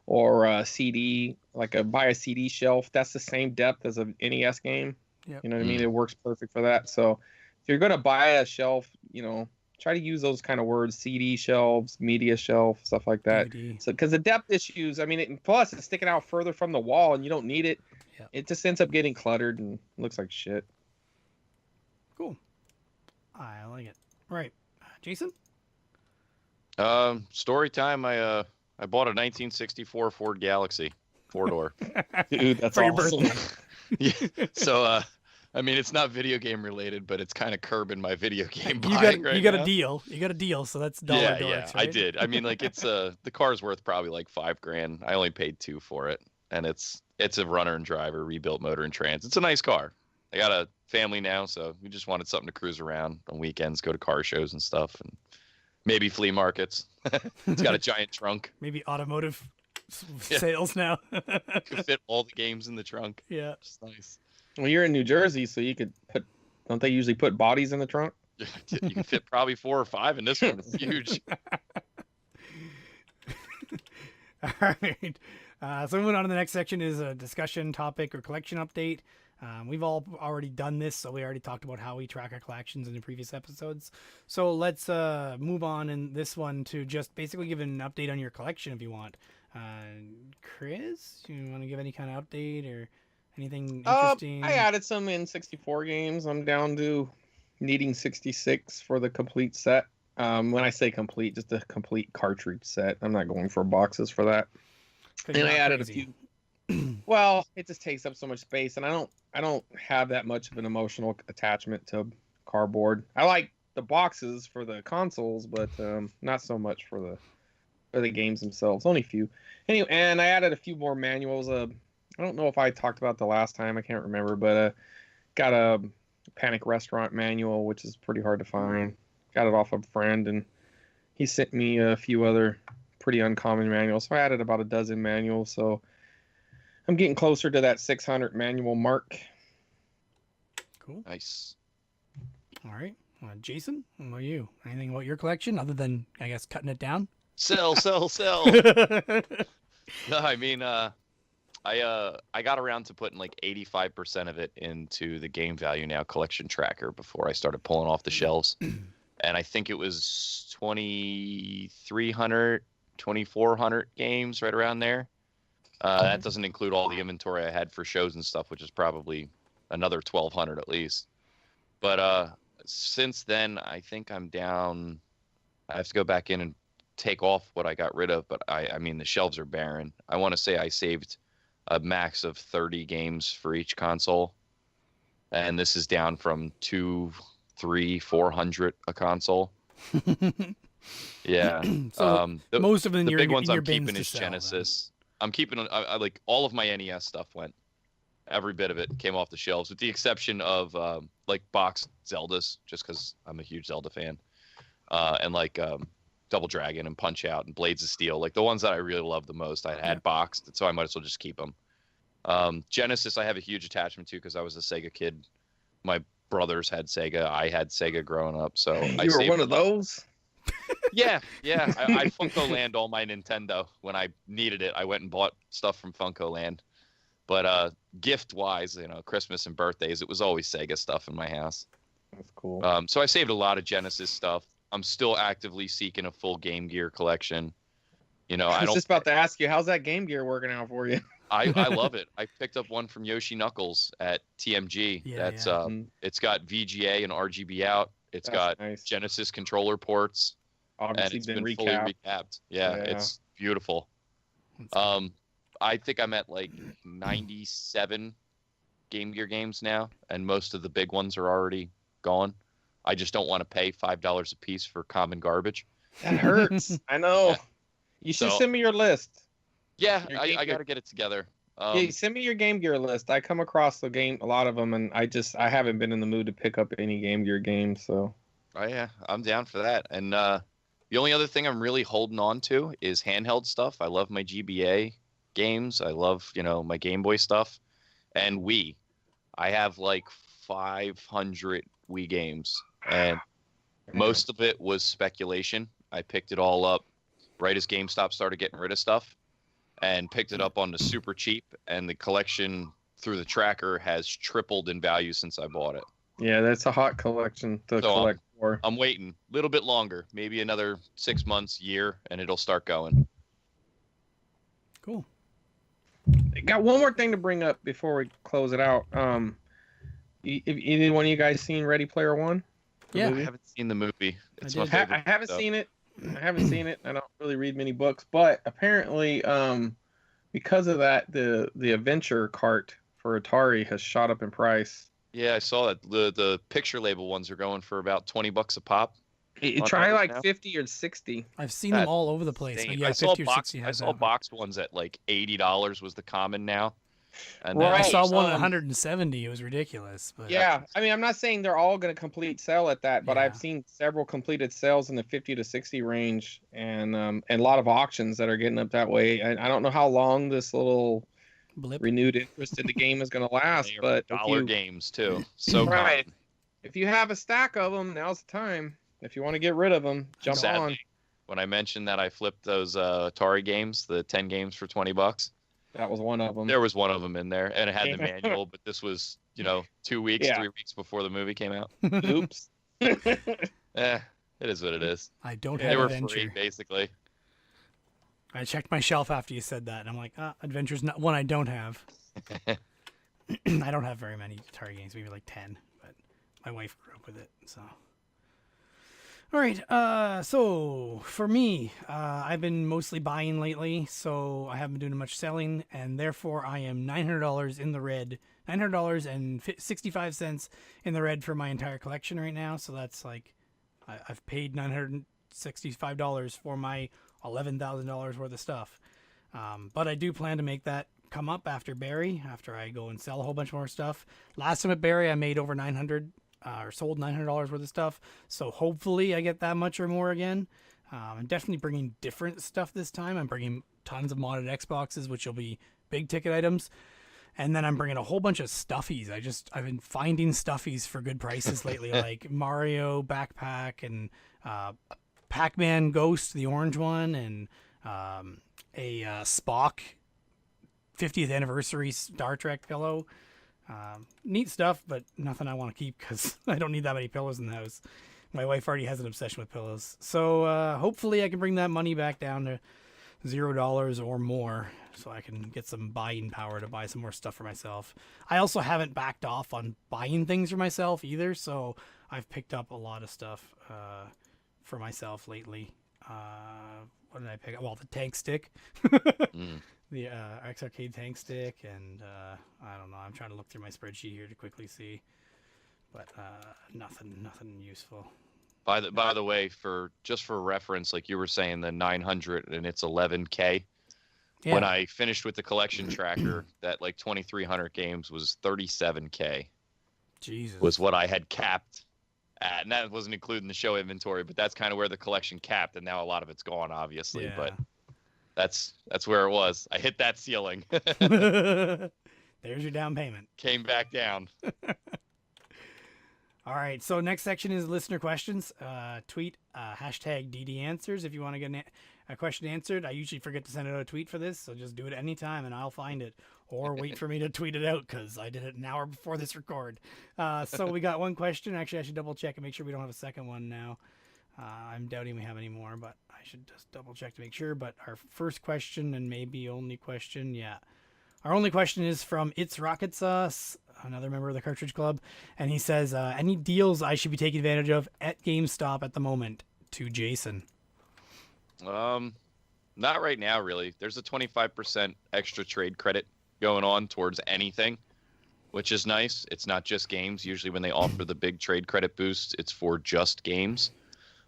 Or CD, buy a CD shelf. That's the same depth as a NES game. Yep. You know what I mean? It works perfect for that. So if you're going to buy a shelf, try to use those kind of words: CD shelves, media shelf, stuff like that. DVD. So because the depth issues, plus it's sticking out further from the wall, and you don't need it. Yep. It just ends up getting cluttered and looks like shit. Cool. I like it. Right, Jason. Story time. I bought a 1964 Ford Galaxy 4-door. Dude, that's for awesome. your birthday. Yeah. So I mean, it's not video game related, but it's kind of curbing my video game You buying got right you got now. a deal. You got a deal. So that's dollar Yeah, dorks, yeah, right? I did. I mean, like it's the car's worth probably like $5,000. I only paid $2,000 for it, and it's a runner and driver, rebuilt motor and trans. It's a nice car. I got a family now, so we just wanted something to cruise around on weekends, go to car shows and stuff, and maybe flea markets. It's got a giant trunk. Maybe automotive sales now. Could fit all the games in the trunk. Yeah. It's nice. Well, you're in New Jersey, so you could put. Don't they usually put bodies in the trunk? You can fit probably 4 or 5 in this one. It's huge. All right. So moving on to the next section is a discussion topic or collection update. We've all already done this, so we already talked about how we track our collections in the previous episodes. So let's move on in this one to just basically give an update on your collection if you want. Chris, you want to give any kind of update or anything interesting? I added some N64 games. I'm down to needing 66 for the complete set. When I say complete, just a complete cartridge set. I'm not going for boxes for that. And I added a few. Well, it just takes up so much space, and I don't have that much of an emotional attachment to cardboard. I like the boxes for the consoles, but not so much for the games themselves. Only a few. Anyway, and I added a few more manuals. I don't know if I talked about the last time. I can't remember, but got a Panic Restaurant manual, which is pretty hard to find. Got it off a friend, and he sent me a few other pretty uncommon manuals. So I added about a dozen manuals. So I'm getting closer to that 600 manual mark. Cool. Nice. All right. Jason, what about you? Anything about your collection other than, I guess, cutting it down? Sell. No, I mean, I got around to putting like 85% of it into the Game Value Now collection tracker before I started pulling off the shelves. And I think it was 2,300, 2,400 games right around there. That doesn't include all the inventory I had for shows and stuff, which is probably another 1,200 at least. But since then, I think I'm down. I have to go back in and take off what I got rid of, but I mean, the shelves are barren. I want to say I saved a max of 30 games for each console, and this is down from 200, 300, 400 a console. Yeah. So most of them, the big ones in I'm your keeping is sell, Genesis. I'm keeping I like all of my NES stuff went. Every bit of it came off the shelves, with the exception of like boxed Zeldas, just because I'm a huge Zelda fan, and like Double Dragon and Punch Out and Blades of Steel, like the ones that I really love the most. I had boxed, so I might as well just keep them. Genesis, I have a huge attachment to because I was a Sega kid. My brothers had Sega. I had Sega growing up, so You were one of those? Yeah. I Funko Land all my Nintendo. When I needed it, I went and bought stuff from Funko Land. But gift-wise, Christmas and birthdays, it was always Sega stuff in my house. That's cool. So I saved a lot of Genesis stuff. I'm still actively seeking a full Game Gear collection. I was just about to ask you, how's that Game Gear working out for you? I love it. I picked up one from Yoshi Knuckles at TMG. It's got VGA and RGB out. That's got nice. Genesis controller ports. Obviously and it's been fully recapped. Yeah, it's beautiful. I think I'm at like 97 Game Gear games now, and most of the big ones are already gone. I just don't want to pay $5 a piece for common garbage. That hurts. I know. Yeah. You should send me your list. Yeah, I got to get it together. Yeah, send me your Game Gear list. I come across a lot of them, and I haven't been in the mood to pick up any Game Gear games. So. Oh yeah, I'm down for that. And the only other thing I'm really holding on to is handheld stuff. I love my GBA games. I love my Game Boy stuff, and Wii. I have like 500 Wii games, and most of it was speculation. I picked it all up right as GameStop started getting rid of stuff, and picked it up on the super cheap, and the collection through the tracker has tripled in value since I bought it. Yeah, that's a hot collection to collect for. I'm waiting a little bit longer, maybe another 6 months, year, and it'll start going. Cool. Got one more thing to bring up before we close it out. Either one of you guys seen Ready Player One? Yeah. I haven't seen the movie. It's my favorite. I haven't seen it. I don't really read many books, but apparently, because of that, the adventure cart for Atari has shot up in price. Yeah, I saw that the picture label ones are going for about $20 a pop. You try like 50 or 60. I've seen them all over the place. But yeah, I 50 or 60 I has saw that. box ones at like $80 was the common now. And I saw one at 170. It was ridiculous. But yeah, I mean, I'm not saying they're all going to complete sell at that, but I've seen several completed sales in the 50 to 60 range, and a lot of auctions that are getting up that way. I don't know how long this little renewed interest in the game is going to last, but dollar games too. So right, if you have a stack of them, now's the time. If you want to get rid of them, jump on. When I mentioned that I flipped those Atari games, the 10 games for $20. That was one of them. There was one of them in there, and it had the manual, but this was, 2 weeks, 3 weeks before the movie came out. Oops. It is what it is. I don't have They were Adventure. free, basically. I checked my shelf after you said that, and I'm like, Adventure's not one I don't have. I don't have very many Atari games, maybe like 10, but my wife grew up with it, so... All right, so for me, I've been mostly buying lately, so I haven't been doing much selling, and therefore I am $900 in the red, $900.65 in the red for my entire collection right now. So that's like, I've paid $965 for my $11,000 worth of stuff. But I do plan to make that come up after Barry, after I go and sell a whole bunch more stuff. Last time at Barry, I made over $900. Or sold $900 worth of stuff, so hopefully I get that much or more again. I'm definitely bringing different stuff this time. I'm bringing tons of modded Xboxes, which will be big ticket items, and then I'm bringing a whole bunch of stuffies. I've been finding stuffies for good prices lately, like Mario backpack and Pac-Man Ghost, the orange one, and a Spock 50th anniversary Star Trek pillow. Neat stuff, but nothing I want to keep because I don't need that many pillows in the house. My wife already has an obsession with pillows. So hopefully I can bring that money back down to $0 or more so I can get some buying power to buy some more stuff for myself. I also haven't backed off on buying things for myself either, so I've picked up a lot of stuff for myself lately. What did I pick up? Well, the tank stick. The X Arcade tank stick, and I don't know. I'm trying to look through my spreadsheet here to quickly see, but nothing useful. By the way, for reference, like you were saying, the 900 and it's 11K. Yeah. When I finished with the collection tracker, that like 2,300 games was 37K. Jesus. Was what I had capped at, and that wasn't including the show inventory, but that's kind of where the collection capped, and now a lot of it's gone, obviously, but. That's where it was. I hit that ceiling. There's your down payment. Came back down. All right. So next section is listener questions. Tweet hashtag DD Answers if you want to get a question answered. I usually forget to send out a tweet for this, so just do it anytime and I'll find it. Or wait for me to tweet it out because I did it an hour before this record. So we got one question. Actually, I should double check and make sure we don't have a second one now. I'm doubting we have any more, but I should just double check to make sure. But our first question and maybe only question, our only question is from It's Rocket Sauce, another member of the Cartridge Club, and he says, any deals I should be taking advantage of at GameStop at the moment? To Jason. Not right now, really. There's a 25% extra trade credit going on towards anything, which is nice. It's not just games. Usually when they offer the big trade credit boost, it's for just games.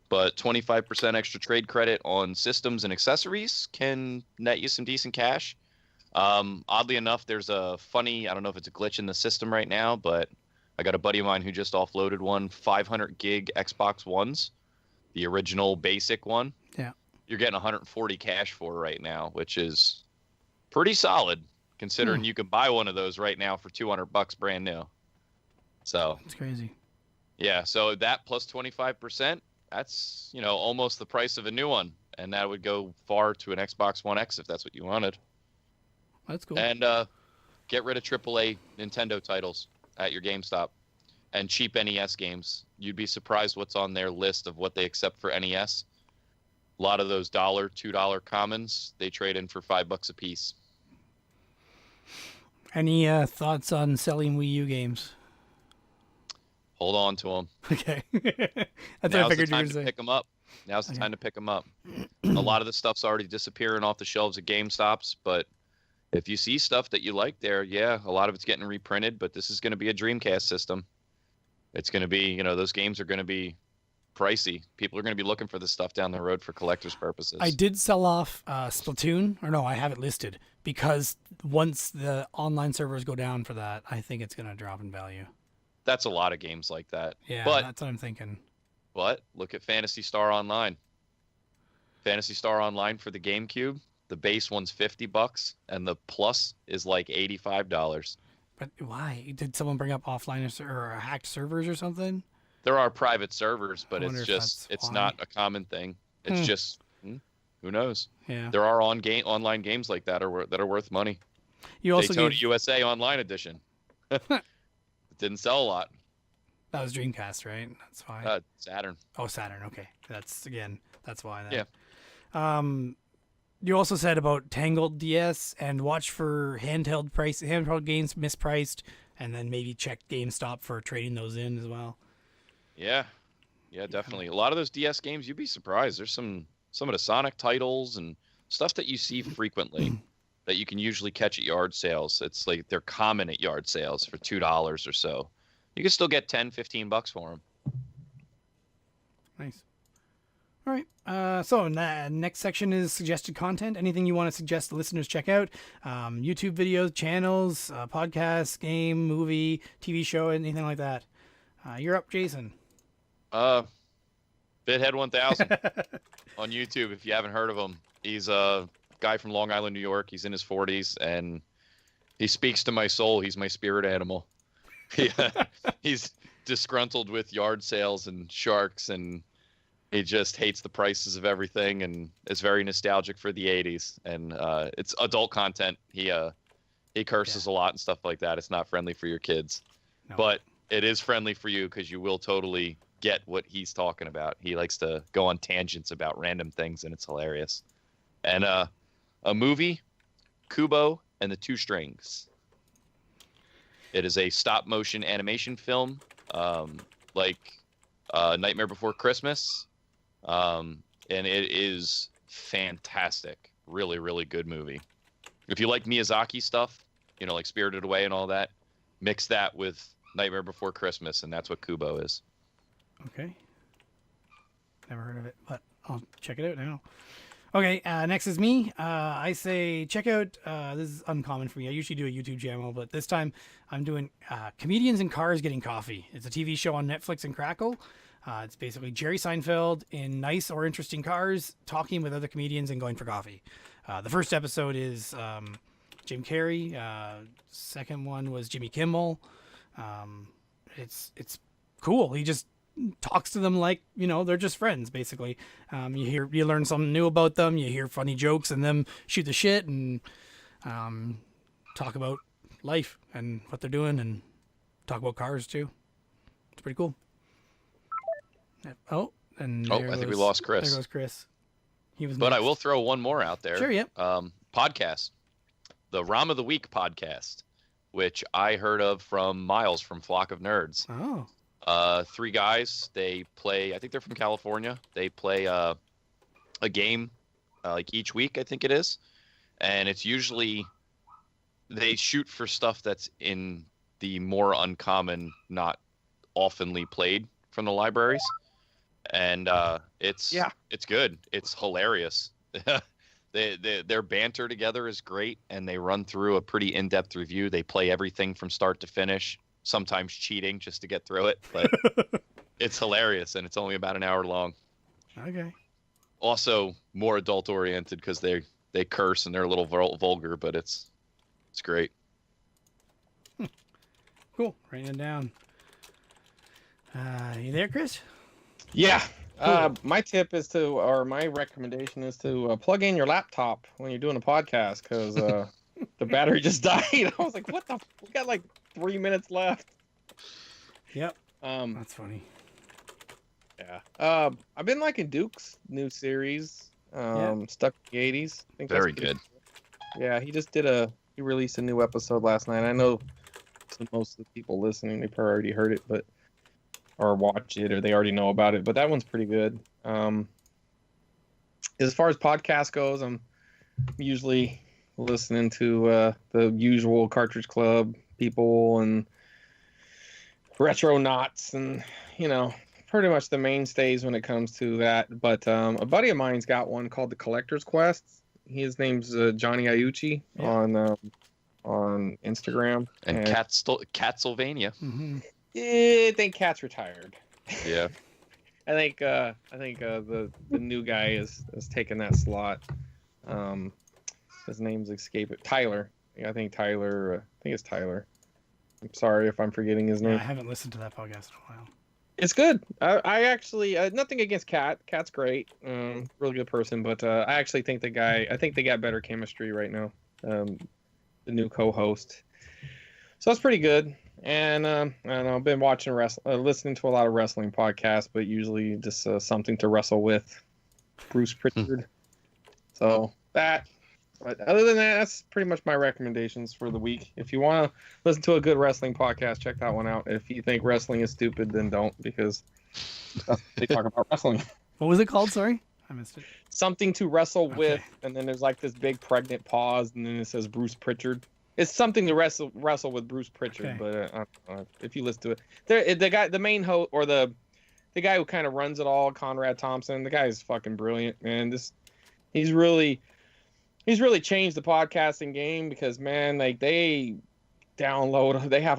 But 25% extra trade credit on systems and accessories can net you some decent cash. Oddly enough, there's a funny, I don't know if it's a glitch in the system right now, but I got a buddy of mine who just offloaded 500 gig Xbox Ones, the original basic one. Yeah. You're getting 140 cash for right now, which is pretty solid considering you can buy one of those right now for $200 brand new. So that's crazy. Yeah. So that plus 25%. That's, almost the price of a new one. And that would go far to an Xbox One X if that's what you wanted. That's cool. And get rid of AAA Nintendo titles at your GameStop and cheap NES games. You'd be surprised what's on their list of what they accept for NES. A lot of those $1, $2 commons, they trade in for $5 a piece. Any thoughts on selling Wii U games? Hold on to them. Okay. That's what I figured you were going to say. Pick them up. Now's the time to pick them up. A lot of the stuff's already disappearing off the shelves at GameStops, but if you see stuff that you like there, yeah, a lot of it's getting reprinted, but this is going to be a Dreamcast system. It's going to be, those games are going to be pricey. People are going to be looking for this stuff down the road for collector's purposes. I did sell off Splatoon, or no, I have it listed, because once the online servers go down for that, I think it's going to drop in value. That's a lot of games like that. Yeah, but, that's what I'm thinking. But look at Phantasy Star Online. Phantasy Star Online for the GameCube, the base one's $50, and the plus is like $85. But why? Did someone bring up offline or hacked servers or something? There are private servers, but it's not a common thing. It's just who knows? Yeah. There are online games like that that are worth money. You also Daytona USA Online Edition. It didn't sell a lot. That was Dreamcast, right? That's why. Saturn. Oh, Saturn. Okay, that's why. Yeah. You also said about Tangled DS and watch for handheld games mispriced, and then maybe check GameStop for trading those in as well. Yeah, definitely. A lot of those DS games, you'd be surprised. There's some of the Sonic titles and stuff that you see frequently that you can usually catch at yard sales. It's like they're common at yard sales for $2 or so. You can still get $10-15 for them. Nice. All right. So next section is suggested content. Anything you want to suggest the listeners check out? YouTube videos, channels, podcasts, game, movie, TV show, anything like that. You're up, Jason. Bithead 1000 on YouTube. If you haven't heard of him, he's a guy from Long Island, New York. He's in his 40s, and he speaks to my soul. He's my spirit animal. He's disgruntled with yard sales and sharks, and he just hates the prices of everything, and is very nostalgic for the 80s. And it's adult content. He curses a lot and stuff like that. It's not friendly for your kids, but it is friendly for you because you will totally get what he's talking about. He likes to go on tangents about random things, and it's hilarious. And a movie, Kubo and the Two Strings. It is a stop-motion animation film, like Nightmare Before Christmas, and it is fantastic. Really, really good movie. If you like Miyazaki stuff, like Spirited Away and all that, mix that with Nightmare Before Christmas, and that's what Kubo is. Okay. Never heard of it, but I'll check it out now. Okay, next is me. I say check out, this is uncommon for me. I usually do a YouTube channel, but this time I'm doing Comedians in Cars Getting Coffee. It's a TV show on Netflix and Crackle. It's basically Jerry Seinfeld in nice or interesting cars, talking with other comedians and going for coffee. The first episode is Jim Carrey. Second one was Jimmy Kimmel. It's cool. He just talks to them like, they're just friends, basically. You learn something new about them. You hear funny jokes and them shoot the shit and talk about life and what they're doing and talk about cars too. It's pretty cool. I think we lost Chris. There goes Chris. But I will throw one more out there. Sure, yep. Podcast. The ROM of the Week podcast, which I heard of from Miles from Flock of Nerds. Oh. 3 guys. They play, I think they're from California. They play a game like each week, I think it is. And it's usually, they shoot for stuff that's in the more uncommon, not oftenly played from the libraries. And it's good. It's hilarious. Their banter together is great, and they run through a pretty in-depth review. They play everything from start to finish, sometimes cheating just to get through it, but it's hilarious, and it's only about an hour long. Okay. Also more adult-oriented because they curse and they're a little vulgar, but it's great. Cool. Writing it down. You there, Chris? Yeah. My tip is my recommendation is to plug in your laptop when you're doing a podcast, because the battery just died. I was like, what the? We got like 3 minutes left. Yep. That's funny. Yeah. I've been liking Duke's new series, Stuck in the 80s. I think Very good. Yeah, he released a new episode last night. I know most of the people listening, they probably already heard it, or watch it, or they already know about it, but that one's pretty good. As far as podcast goes, I'm usually listening to the usual Cartridge Club people and Retronauts and, pretty much the mainstays when it comes to that. But a buddy of mine's got one called the Collector's Quest. His name's Johnny Iucci on Instagram. And Catsylvania. Mm-hmm. I think Cat's retired. Yeah. I think the new guy is taking that slot. His name's escaping. Tyler. I think it's Tyler. I'm sorry if I'm forgetting his name. I haven't listened to that podcast in a while. It's good. I actually nothing against Cat. Cat's great. Really good person, but I actually think they got better chemistry right now. The new co-host. So that's pretty good. And I don't know, I've been watching listening to a lot of wrestling podcasts, but usually just something to wrestle with. Bruce Pritchard. So that. But other than that, that's pretty much my recommendations for the week. If you want to listen to a good wrestling podcast, check that one out. If you think wrestling is stupid, then don't, because they talk about wrestling. What was it called? Sorry, I missed it. Something to wrestle with, and then there's like this big pregnant pause, and then it says Bruce Pritchard. It's something to wrestle with Bruce Pritchard, but if you listen to it, the guy, the main host, or the guy who kind of runs it all, Conrad Thompson, the guy is fucking brilliant, man. He's really changed the podcasting game, because, man, like they have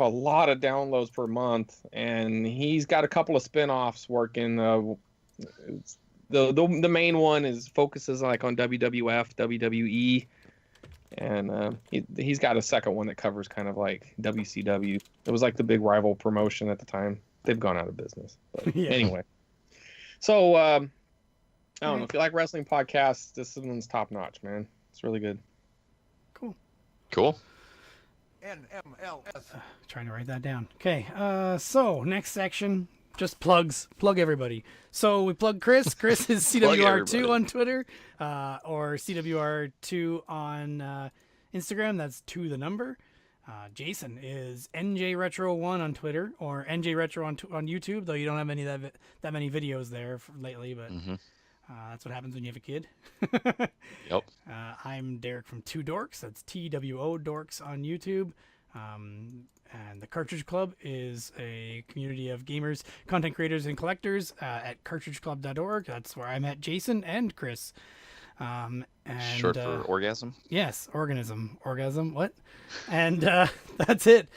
a lot of downloads per month, and he's got a couple of spin-offs working. The main one focuses like on WWF, WWE, and he's got a second one that covers kind of like WCW. It was like the big rival promotion at the time. They've gone out of business, but anyway. So I don't know, if you like wrestling podcasts, this one's top notch, man. It's really good. Cool. NMLS. Trying to write that down. Okay. So next section, just plugs. Plug everybody. So we plug Chris. Chris is CWR2 on Twitter, or CWR2 on Instagram. That's 2 the number. Jason is NJRetro1 on Twitter, or NJRetro on YouTube. Though you don't have any that many videos there lately, but. Mm-hmm. That's what happens when you have a kid. Yep. I'm Derek from Two Dorks. That's TWO Dorks on YouTube. And the Cartridge Club is a community of gamers, content creators, and collectors at cartridgeclub.org. That's where I met Jason and Chris. And, short for orgasm? Yes, organism. Orgasm, what? And that's it.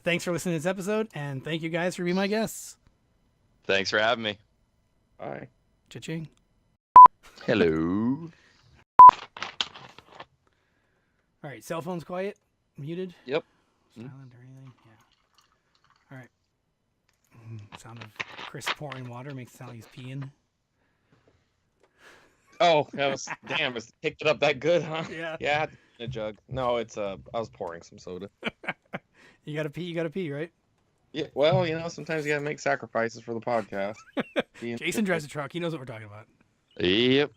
Thanks for listening to this episode, and thank you guys for being my guests. Thanks for having me. Bye. Cha-ching. Hello. All right, cell phone's quiet, muted. Yep. Silent or anything? Yeah. All right. Sound of Chris pouring water makes it sound like he's peeing. Oh, that was damn! It picked it up that good, huh? Yeah. Yeah, a jug. No, it's I was pouring some soda. You gotta pee, right? Yeah. Well, sometimes you gotta make sacrifices for the podcast. Jason drives a truck. He knows what we're talking about. Yep.